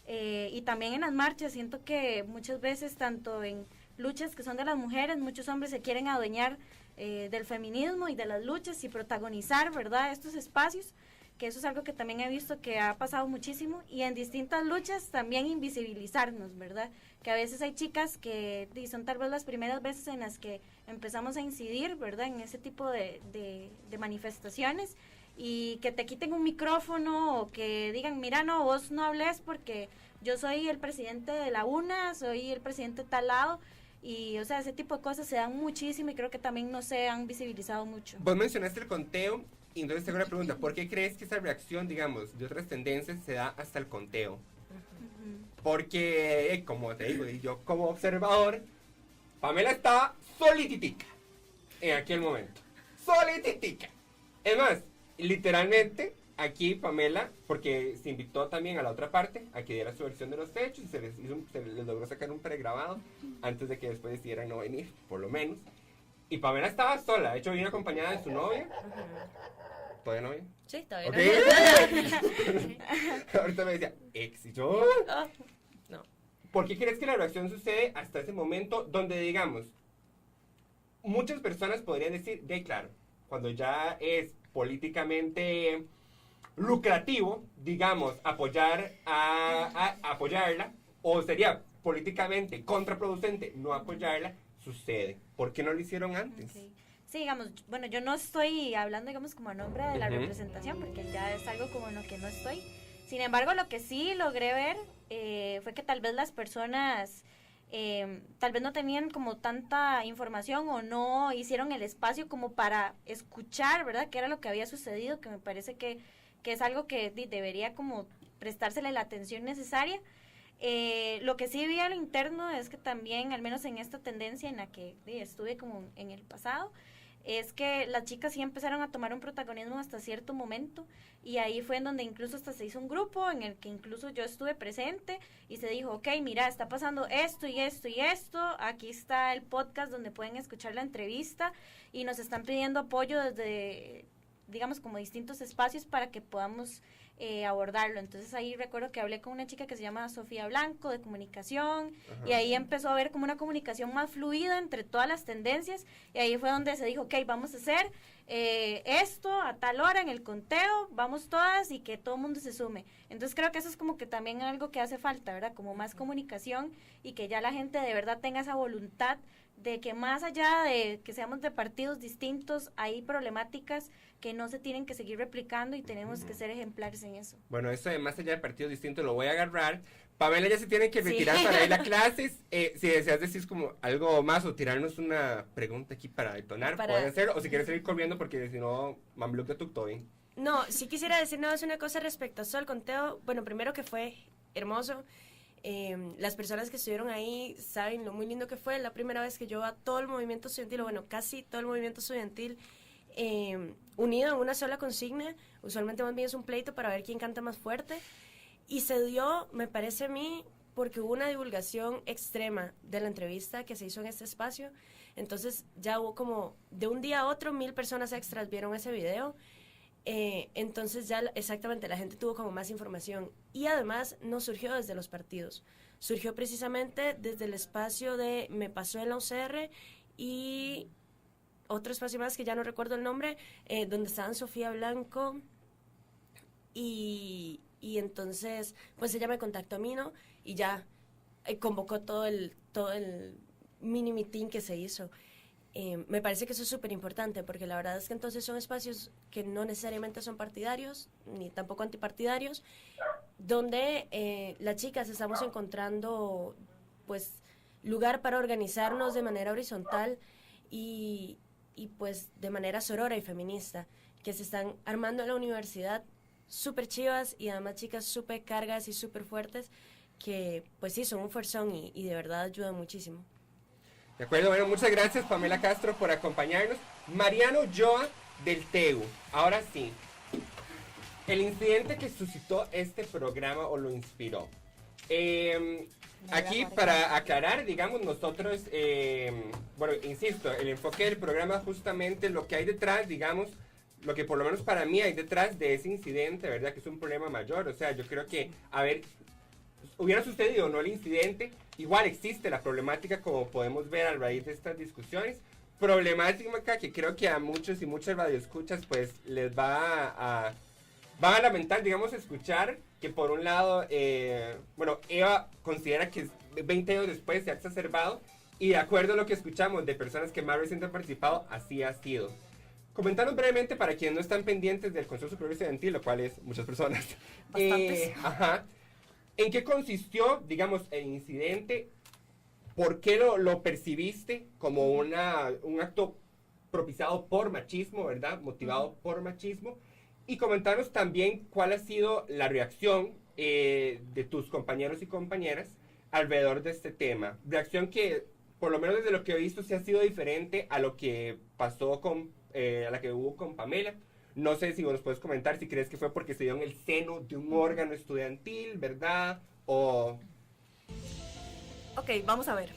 Y también en las marchas, siento que muchas veces, tanto en luchas que son de las mujeres, muchos hombres se quieren adueñar del feminismo y de las luchas y protagonizar, ¿verdad?, estos espacios, que eso es algo que también he visto que ha pasado muchísimo, y en distintas luchas también invisibilizarnos, ¿verdad?, que a veces hay chicas que son tal vez las primeras veces en las que empezamos a incidir, ¿verdad?, en ese tipo de manifestaciones, y que te quiten un micrófono o que digan, mira, no, vos no hables porque yo soy el presidente de la UNA, soy el presidente de tal lado, y o sea, ese tipo de cosas se dan muchísimo y creo que también no se han visibilizado mucho. Vos mencionaste el conteo y entonces tengo una pregunta, ¿por qué crees que esa reacción, digamos, de otras tendencias se da hasta el conteo? Porque, como te digo, yo como observador, Pamela estaba solititica en aquel momento, solititica. Es más, literalmente, aquí Pamela, porque se invitó también a la otra parte a que diera su versión de los hechos y se les logró sacar un pregrabado antes de que después decidieran no venir, por lo menos. Y Pamela estaba sola, de hecho vino acompañada de su novia. ¿Todavía novia? Sí, todavía Okay. Ahorita me decía, ex, y yo... No. ¿Por qué crees que la reacción sucede hasta ese momento donde, digamos, muchas personas podrían decir, de claro, cuando ya es políticamente lucrativo, digamos, apoyar a apoyarla, o sería políticamente contraproducente no apoyarla, sucede? ¿Por qué no lo hicieron antes? Okay. Sí, digamos, bueno, yo no estoy hablando, digamos, como a nombre de la representación, porque ya es algo como en lo que no estoy. Sin embargo, lo que sí logré ver fue que tal vez las personas tal vez no tenían como tanta información o no hicieron el espacio como para escuchar, ¿verdad?, qué era lo que había sucedido, que me parece que es algo que debería como prestársele la atención necesaria. Lo que sí vi a lo interno es que también, al menos en esta tendencia en la que estuve como en el pasado, es que las chicas sí empezaron a tomar un protagonismo hasta cierto momento, y ahí fue en donde incluso hasta se hizo un grupo en el que incluso yo estuve presente y se dijo, ok, mira, está pasando esto y esto y esto, aquí está el podcast donde pueden escuchar la entrevista, y nos están pidiendo apoyo desde, digamos, como distintos espacios para que podamos abordarlo. Entonces ahí recuerdo que hablé con una chica que se llama Sofía Blanco, de comunicación. Ajá. Y ahí empezó a haber como una comunicación más fluida entre todas las tendencias, y ahí fue donde se dijo, ok, vamos a hacer esto a tal hora en el conteo, vamos todas y que todo el mundo se sume. Entonces creo que eso es como que también algo que hace falta, ¿verdad?, como más comunicación, y que ya la gente de verdad tenga esa voluntad de que más allá de que seamos de partidos distintos, hay problemáticas que no se tienen que seguir replicando y tenemos que ser ejemplares en eso. Bueno, eso de más allá de partidos distintos lo voy a agarrar. Pamela ya se tiene que retirar para ir a clases. Si deseas decir como algo más o tirarnos una pregunta aquí para detonar, pueden hacerlo. O si quieres seguir corriendo porque si no, mambluk de tu toy. No, sí quisiera decir nada más una cosa respecto a eso del conteo. Bueno, primero que fue hermoso. Las personas que estuvieron ahí saben lo muy lindo que fue. La primera vez que yo a todo el movimiento estudiantil, o bueno, casi todo el movimiento estudiantil, unido en una sola consigna. Usualmente más bien es un pleito para ver quién canta más fuerte. Y se dio, me parece a mí, porque hubo una divulgación extrema de la entrevista que se hizo en este espacio. Entonces ya hubo como, de un día a otro, 1,000 personas extras vieron ese video. Entonces ya exactamente la gente tuvo como más información. Y además no surgió desde los partidos. Surgió precisamente desde el espacio de Me Pasó en la UCR y otro espacio más que ya no recuerdo el nombre, donde estaban Sofía Blanco y entonces pues ella me contactó a mí, ¿no? Y ya convocó todo el mini meeting que se hizo. Me parece que eso es súper importante porque la verdad es que entonces son espacios que no necesariamente son partidarios ni tampoco antipartidarios, donde las chicas estamos encontrando pues lugar para organizarnos de manera horizontal y pues de manera sorora y feminista, que se están armando en la universidad súper chivas y además chicas súper cargas y súper fuertes que pues sí son un fuerzón y de verdad ayudan muchísimo. De acuerdo, bueno, muchas gracias Pamela Castro por acompañarnos. Mariano Ulloa del TEU. Ahora sí, el incidente que suscitó este programa o lo inspiró. Aquí para aclarar, digamos, nosotros, bueno, insisto, el enfoque del programa justamente lo que hay detrás, digamos, lo que por lo menos para mí hay detrás de ese incidente, ¿verdad? Que es un problema mayor, o sea, yo creo que, a ver, hubiera sucedido o no el incidente, igual existe la problemática como podemos ver a raíz de estas discusiones, problemática que creo que a muchos y muchas radioescuchas pues les van a lamentar, digamos, escuchar que por un lado, bueno, Eva considera que 20 años después se ha exacerbado y de acuerdo a lo que escuchamos de personas que más recién han participado, así ha sido. Comentaros brevemente para quienes no están pendientes del Consejo Superior Estudiantil, lo cual es muchas personas. Bastantes. ¿En qué consistió, digamos, el incidente? ¿Por qué lo percibiste como un acto propiciado por machismo, ¿verdad? Motivado por machismo. Y comentaros también cuál ha sido la reacción de tus compañeros y compañeras alrededor de este tema. Reacción que, por lo menos desde lo que he visto, sí ha sido diferente a lo que pasó a la que hubo con Pamela. No sé si nos puedes comentar si crees que fue porque se dio en el seno de un órgano estudiantil, ¿verdad? O... Ok, vamos a ver.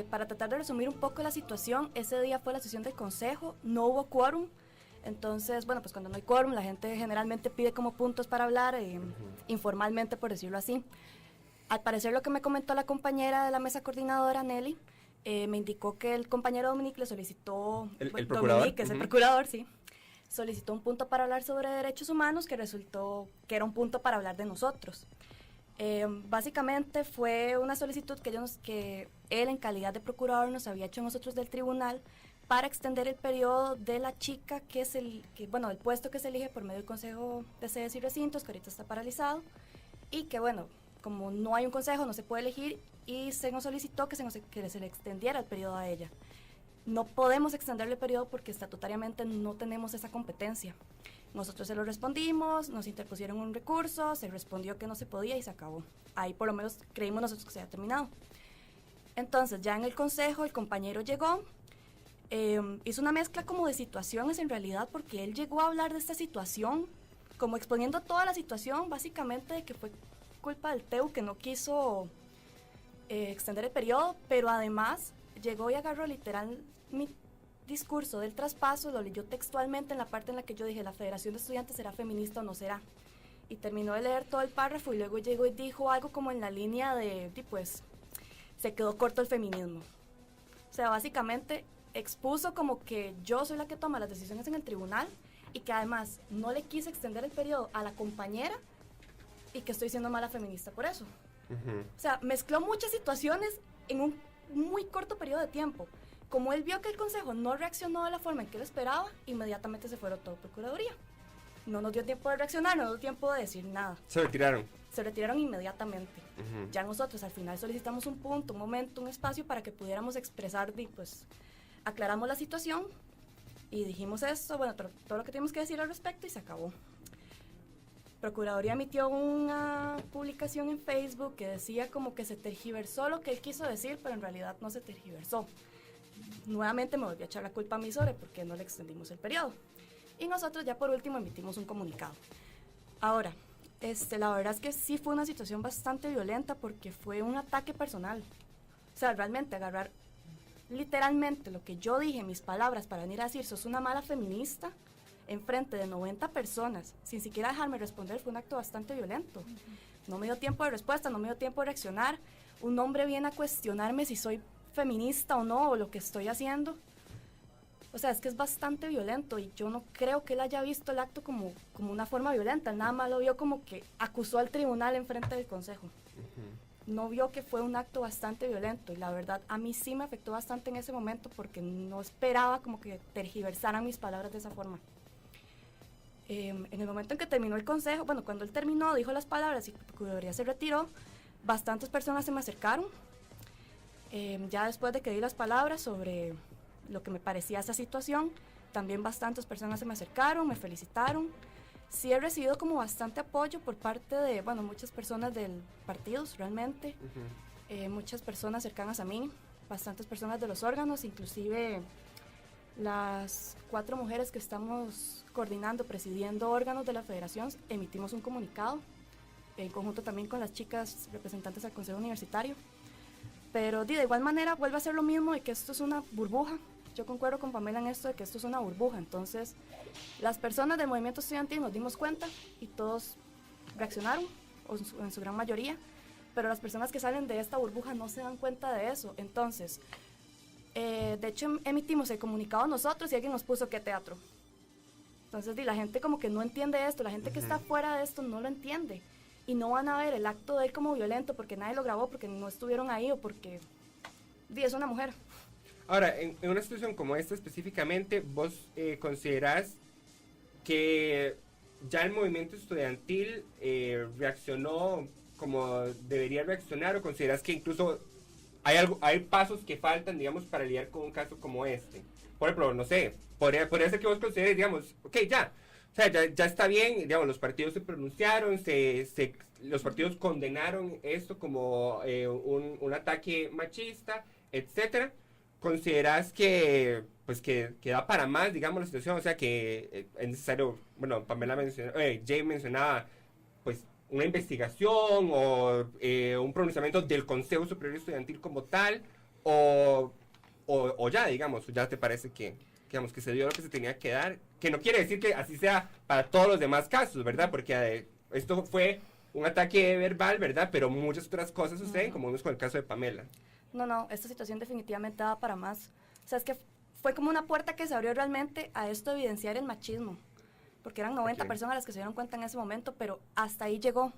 Para tratar de resumir un poco la situación, ese día fue la sesión del consejo, no hubo quórum. Entonces, bueno, pues cuando no hay quórum, la gente generalmente pide como puntos para hablar, informalmente, por decirlo así. Al parecer, lo que me comentó la compañera de la mesa coordinadora, Nelly, me indicó que el compañero Dominique le solicitó... ¿El procurador? Dominique, es el procurador, sí. Solicitó un punto para hablar sobre derechos humanos que resultó que era un punto para hablar de nosotros. Básicamente fue una solicitud que él en calidad de procurador nos había hecho a nosotros del tribunal para extender el periodo de la chica el puesto que se elige por medio del Consejo de Sedes y Recintos, que ahorita está paralizado, y que bueno, como no hay un consejo, no se puede elegir, y se nos solicitó que se le extendiera el periodo a ella. No podemos extenderle el periodo porque estatutariamente no tenemos esa competencia. Nosotros se lo respondimos, nos interpusieron un recurso, se respondió que no se podía y se acabó. Ahí por lo menos creímos nosotros que se había terminado. Entonces ya en el consejo el compañero llegó, hizo una mezcla como de situaciones en realidad, porque él llegó a hablar de esta situación, como exponiendo toda la situación, básicamente de que fue culpa del TEU que no quiso extender el periodo, pero además llegó y agarró literal mi discurso del traspaso, lo leyó textualmente en la parte en la que yo dije, la Federación de Estudiantes será feminista o no será. Y terminó de leer todo el párrafo y luego llegó y dijo algo como en la línea de pues, se quedó corto el feminismo. O sea, básicamente expuso como que yo soy la que toma las decisiones en el tribunal y que además no le quise extender el periodo a la compañera y que estoy siendo mala feminista por eso. O sea, mezcló muchas situaciones en un muy corto periodo de tiempo. Como él vio que el consejo no reaccionó de la forma en que él esperaba, inmediatamente se fueron todo Procuraduría. No nos dio tiempo de reaccionar, no nos dio tiempo de decir nada. Se retiraron. Se retiraron inmediatamente. Ya nosotros al final solicitamos un punto, un momento, un espacio para que pudiéramos expresar, pues aclaramos la situación y dijimos esto, bueno, todo lo que teníamos que decir al respecto y se acabó. Procuraduría emitió una publicación en Facebook que decía como que se tergiversó lo que él quiso decir, pero en realidad no se tergiversó. Nuevamente me volvió a echar la culpa a mí sobre por qué no le extendimos el periodo. Y nosotros ya por último emitimos un comunicado. Ahora, La verdad es que sí fue una situación bastante violenta porque fue un ataque personal. O sea, realmente agarrar literalmente lo que yo dije, mis palabras, para venir a decir, sos una mala feminista, enfrente de 90 personas, sin siquiera dejarme responder, fue un acto bastante violento. No me dio tiempo de respuesta, no me dio tiempo de reaccionar. Un hombre viene a cuestionarme si soy feminista o no, o lo que estoy haciendo. O sea, es que es bastante violento y yo no creo que él haya visto el acto como una forma violenta. Él nada más lo vio como que acusó al tribunal enfrente del consejo. No vio que fue un acto bastante violento y la verdad a mí sí me afectó bastante en ese momento porque no esperaba como que tergiversaran mis palabras de esa forma. En el momento en que terminó el consejo, bueno, cuando él terminó, dijo las palabras y la Procuraduría se retiró, bastantes personas se me acercaron. Ya después de que di las palabras sobre lo que me parecía esa situación, también bastantes personas se me acercaron, me felicitaron. Sí he recibido como bastante apoyo por parte de, bueno, muchas personas del partido, realmente, muchas personas cercanas a mí, bastantes personas de los órganos, inclusive las 4 mujeres que estamos coordinando, presidiendo órganos de la federación, emitimos un comunicado, en conjunto también con las chicas representantes al Consejo Universitario. Pero de igual manera vuelve a ser lo mismo de que esto es una burbuja. Yo concuerdo con Pamela en esto de que esto es una burbuja. Entonces, las personas del movimiento estudiantil nos dimos cuenta y todos reaccionaron, o en su gran mayoría, pero las personas que salen de esta burbuja no se dan cuenta de eso. Entonces, de hecho, emitimos el comunicado nosotros y alguien nos puso qué teatro. Entonces, la gente como que no entiende esto, la gente que está fuera de esto no lo entiende. Y no van a ver el acto de él como violento porque nadie lo grabó, porque no estuvieron ahí o porque es una mujer. Ahora, en una situación como esta específicamente, ¿vos considerás que ya el movimiento estudiantil reaccionó como debería reaccionar o considerás que incluso hay pasos que faltan, digamos, para lidiar con un caso como este? Por ejemplo, no sé, podría ser que vos consideres, digamos, ok, ya. O sea, ya está bien, digamos, los partidos se pronunciaron, los partidos condenaron esto como un ataque machista, etcétera. ¿Consideras que da para más, digamos, la situación? O sea, que es necesario, bueno, Pamela Jay mencionaba, pues, una investigación o un pronunciamiento del Consejo Superior Estudiantil como tal, o ya, digamos, ya te parece que se dio lo que se tenía que dar, que no quiere decir que así sea para todos los demás casos, ¿verdad? Porque esto fue un ataque verbal, ¿verdad? Pero muchas otras cosas suceden, como vimos con el caso de Pamela. No, esta situación definitivamente da para más. O sea, es que fue como una puerta que se abrió realmente a esto de evidenciar el machismo, porque eran 90 personas las que se dieron cuenta en ese momento, pero hasta ahí llegó. O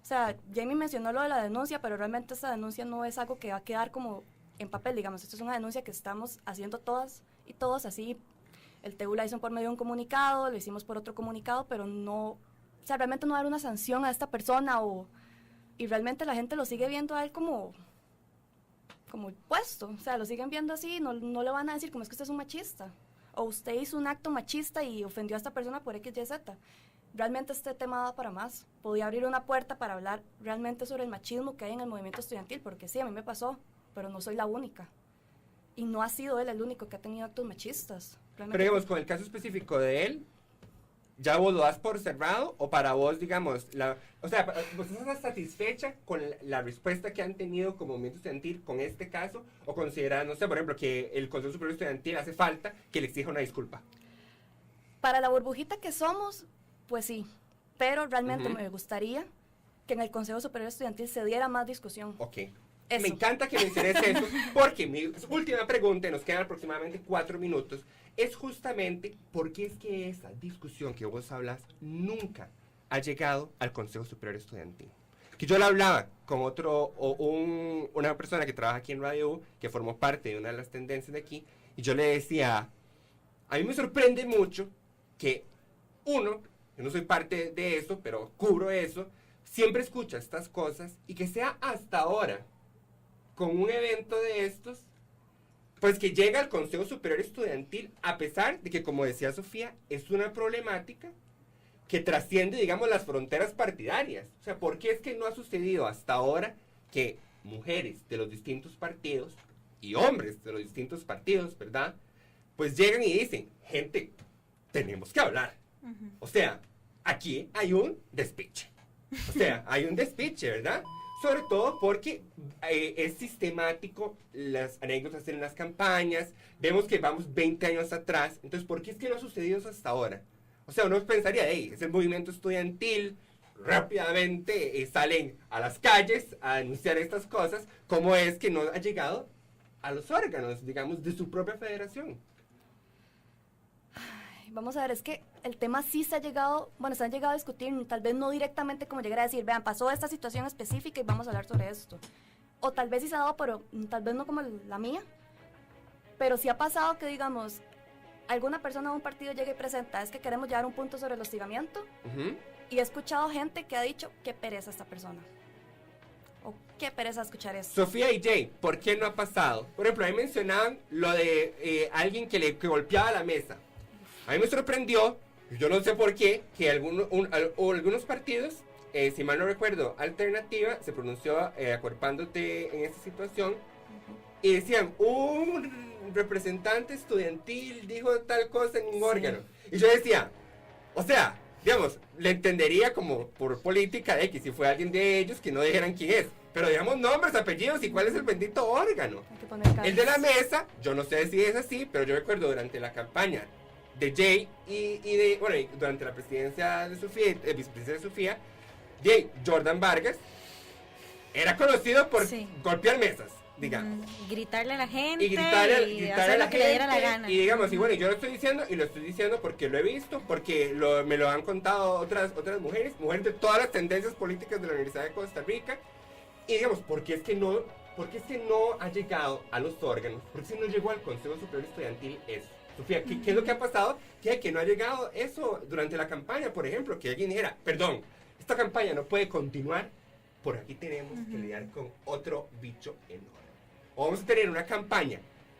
sea, Jamie mencionó lo de la denuncia, pero realmente esa denuncia no es algo que va a quedar como en papel, digamos. Esto es una denuncia que estamos haciendo todas y todos así. El TU la hizo por medio de un comunicado, lo hicimos por otro comunicado, pero no, o sea, realmente no dar una sanción a esta persona y realmente la gente lo sigue viendo a él como puesto, o sea, lo siguen viendo así, no le van a decir como es que usted es un machista, o usted hizo un acto machista y ofendió a esta persona por X, Y, Z. Realmente este tema da para más, podía abrir una puerta para hablar realmente sobre el machismo que hay en el movimiento estudiantil, porque sí, a mí me pasó, pero no soy la única, y no ha sido él el único que ha tenido actos machistas. Realmente. Pero digamos, con el caso específico de él, ¿ya vos lo das por cerrado? O para vos, digamos, o sea, ¿vos estás satisfecha con la respuesta que han tenido como movimiento estudiantil con este caso? ¿O consideras, no sé, por ejemplo, que el Consejo Superior Estudiantil hace falta que le exija una disculpa? Para la burbujita que somos, pues sí, pero realmente me gustaría que en el Consejo Superior Estudiantil se diera más discusión. Ok. Eso. Me encanta que menciones eso, porque mi última pregunta, nos quedan aproximadamente 4 minutos, es justamente por qué es que esa discusión que vos hablas nunca ha llegado al Consejo Superior Estudiantil. Que yo la hablaba con una persona que trabaja aquí en Radio U, que formó parte de una de las tendencias de aquí, y yo le decía, a mí me sorprende mucho que yo no soy parte de eso, pero cubro eso, siempre escucha estas cosas, y que sea hasta ahora, con un evento de estos, pues que llega al Consejo Superior Estudiantil, a pesar de que, como decía Sofía, es una problemática que trasciende, digamos, las fronteras partidarias. O sea, ¿por qué es que no ha sucedido hasta ahora que mujeres de los distintos partidos y hombres de los distintos partidos, ¿verdad? Pues llegan y dicen, gente, tenemos que hablar. O sea, aquí hay un despiche. O sea, hay un despiche, ¿verdad? Sobre todo porque es sistemático las anécdotas en las campañas. Vemos que vamos 20 años atrás. Entonces, ¿por qué es que no ha sucedido eso hasta ahora? O sea, uno pensaría, hey, es el movimiento estudiantil, rápidamente salen a las calles a denunciar estas cosas. ¿Cómo es que no ha llegado a los órganos, digamos, de su propia federación? Vamos a ver, es que el tema sí se ha llegado, bueno, se han llegado a discutir, tal vez no directamente como llegar a decir, vean, pasó esta situación específica y vamos a hablar sobre esto. O tal vez sí se ha dado, pero tal vez no como la mía. Pero sí ha pasado que, digamos, alguna persona de un partido llega y presenta, es que queremos llevar un punto sobre el hostigamiento. Y he escuchado gente que ha dicho, qué pereza esta persona. O qué pereza escuchar eso. Sofía y Jay, ¿por qué no ha pasado? Por ejemplo, ahí mencionaban lo de alguien que golpeaba la mesa. A mí me sorprendió, yo no sé por qué, que algunos partidos, si mal no recuerdo, Alternativa se pronunció acuerpándote en esa situación y decían, un representante estudiantil dijo tal cosa en un órgano. Y yo decía, o sea, digamos, le entendería como por política de que si fue alguien de ellos que no dijeran quién es. Pero digamos nombres, apellidos y cuál es el bendito órgano. El de la mesa, yo no sé si es así, pero yo recuerdo durante la campaña de Jay y durante la presidencia de Sofía, vicepresidencia de Sofía, Jay Jordan Vargas era conocido por golpear mesas, digamos. Gritarle a la gente y gritarle hacer a la lo que le diera la gana. Y digamos, y bueno, yo lo estoy diciendo porque lo he visto, porque me lo han contado otras mujeres de todas las tendencias políticas de la Universidad de Costa Rica. Y digamos, ¿por qué es que no ha llegado a los órganos? ¿Por qué no llegó al Consejo Superior Estudiantil eso? Sofía, ¿qué es lo que ha pasado? Que no ha llegado eso durante la campaña, por ejemplo, que alguien dijera, perdón, esta campaña no puede continuar, por aquí tenemos que lidiar con otro bicho enorme. O vamos a tener una campaña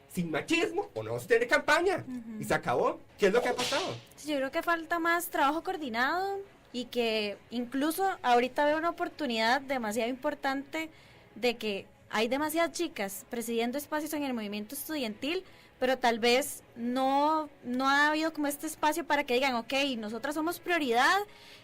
sin machismo, o no vamos a tener campaña, y se acabó. ¿Qué es lo que ha pasado? Sí, yo creo que falta más trabajo coordinado y que incluso ahorita veo una oportunidad demasiado importante de que hay demasiadas chicas presidiendo espacios en el movimiento estudiantil, pero tal vez no ha habido como este espacio para que digan, ok, nosotras somos prioridad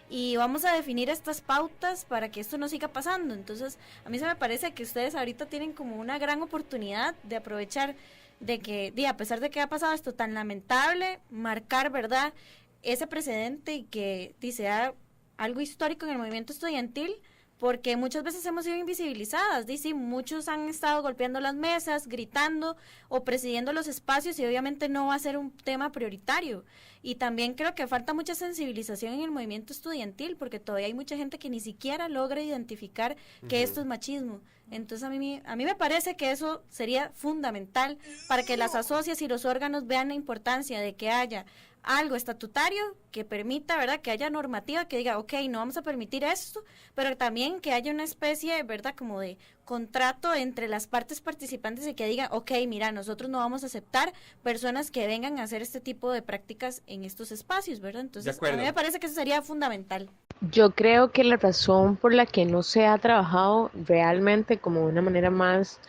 y vamos a definir estas pautas para que esto no siga pasando. Entonces, a mí se me parece que ustedes ahorita tienen como una gran oportunidad de aprovechar de que, a pesar de que ha pasado esto tan lamentable, marcar, ¿verdad?, ese precedente y que sea algo histórico en el movimiento estudiantil, porque muchas veces hemos sido invisibilizadas, sí, muchos han estado golpeando las mesas, gritando o presidiendo los espacios y obviamente no va a ser un tema prioritario. Y también creo que falta mucha sensibilización en el movimiento estudiantil, porque todavía hay mucha gente que ni siquiera logra identificar que esto es machismo. Entonces a mí me parece que eso sería fundamental para que las asociaciones y los órganos vean la importancia de que haya algo estatutario que permita, ¿verdad?, que haya normativa que diga, ok, no vamos a permitir esto, pero también que haya una especie, ¿verdad?, como de contrato entre las partes participantes y que diga, ok, mira, nosotros no vamos a aceptar personas que vengan a hacer este tipo de prácticas en estos espacios, ¿verdad? Entonces, a mí me parece que eso sería fundamental. Yo creo que la razón por la que no se ha trabajado realmente como de una manera más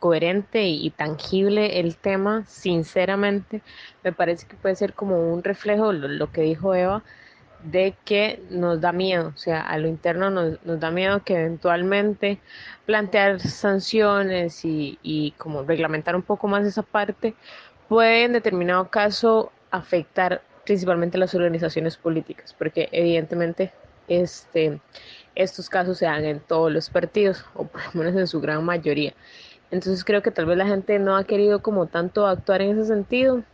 coherente y tangible el tema, sinceramente, me parece que puede ser como un reflejo, lo que dijo Eva, de que nos da miedo, o sea, a lo interno nos da miedo que eventualmente plantear sanciones y como reglamentar un poco más esa parte puede en determinado caso afectar principalmente las organizaciones políticas, porque evidentemente estos casos se dan en todos los partidos, o por lo menos en su gran mayoría. Entonces creo que tal vez la gente no ha querido como tanto actuar en ese sentido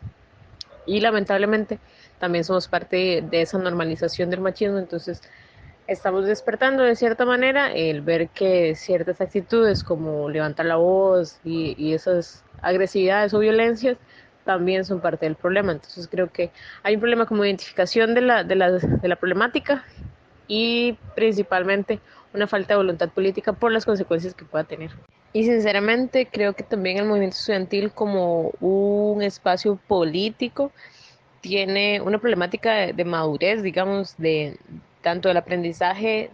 y lamentablemente también somos parte de esa normalización del machismo, entonces estamos despertando de cierta manera el ver que ciertas actitudes como levantar la voz y esas agresividades o violencias también son parte del problema. Entonces creo que hay un problema como identificación de la problemática y principalmente una falta de voluntad política por las consecuencias que pueda tener. Y sinceramente creo que también el movimiento estudiantil como un espacio político tiene una problemática de madurez, digamos, de tanto del aprendizaje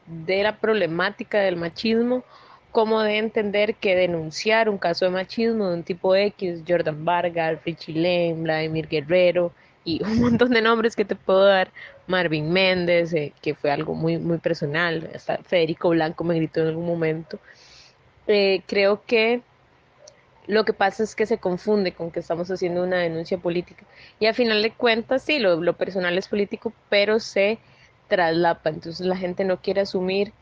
de la problemática del machismo, como de entender que denunciar un caso de machismo de un tipo X, Jordan Vargas, Richie Lane, Vladimir Guerrero, y un montón de nombres que te puedo dar, Marvin Méndez, que fue algo muy, muy personal, hasta Federico Blanco me gritó en algún momento. Creo que lo que pasa es que se confunde con que estamos haciendo una denuncia política y al final de cuentas sí, lo personal es político, pero se traslapa, entonces la gente no quiere asumir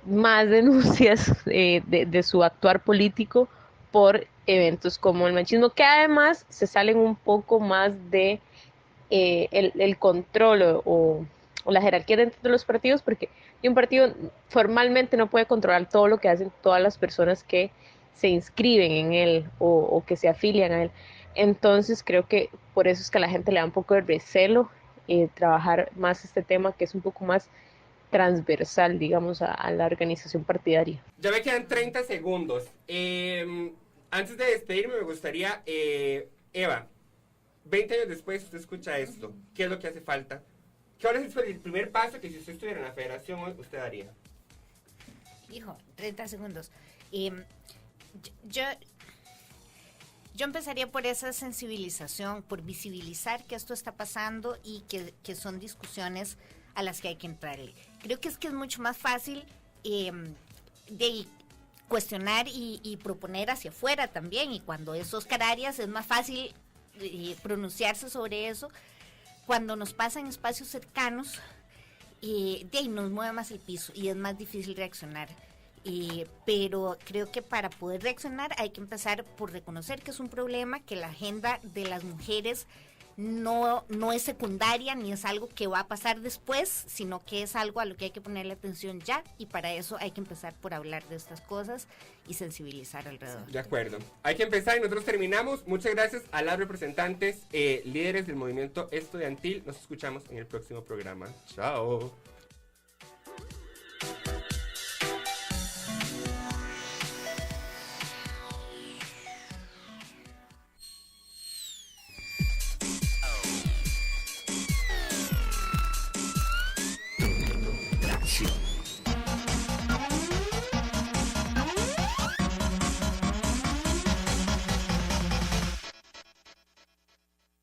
más denuncias de su actuar político por eventos como el machismo, que además se salen un poco más de el control o la jerarquía dentro de los partidos, porque un partido formalmente no puede controlar todo lo que hacen todas las personas que se inscriben en él o que se afilian a él. Entonces creo que por eso es que a la gente le da un poco de recelo trabajar más este tema que es un poco más transversal, digamos, a la organización partidaria. Ya me quedan 30 segundos. Antes de despedirme me gustaría, Eva, 20 años después usted escucha esto. ¿Qué es lo que hace falta? ¿Cuál es el primer paso que si usted estuviera en la federación hoy usted daría? Hijo, 30 segundos. Yo empezaría por esa sensibilización, por visibilizar que esto está pasando y que son discusiones a las que hay que entrarle. Creo que es mucho más fácil de cuestionar y proponer hacia afuera también, y cuando es Oscar Arias es más fácil pronunciarse sobre eso. Cuando nos pasa en espacios cercanos, de ahí nos mueve más el piso y es más difícil reaccionar. Pero creo que para poder reaccionar hay que empezar por reconocer que es un problema, que la agenda de las mujeres no es secundaria ni es algo que va a pasar después, sino que es algo a lo que hay que ponerle atención ya, y para eso hay que empezar por hablar de estas cosas y sensibilizar alrededor. De acuerdo. Hay que empezar y nosotros terminamos. Muchas gracias a las representantes, líderes del movimiento estudiantil. Nos escuchamos en el próximo programa. Chao. Tracción.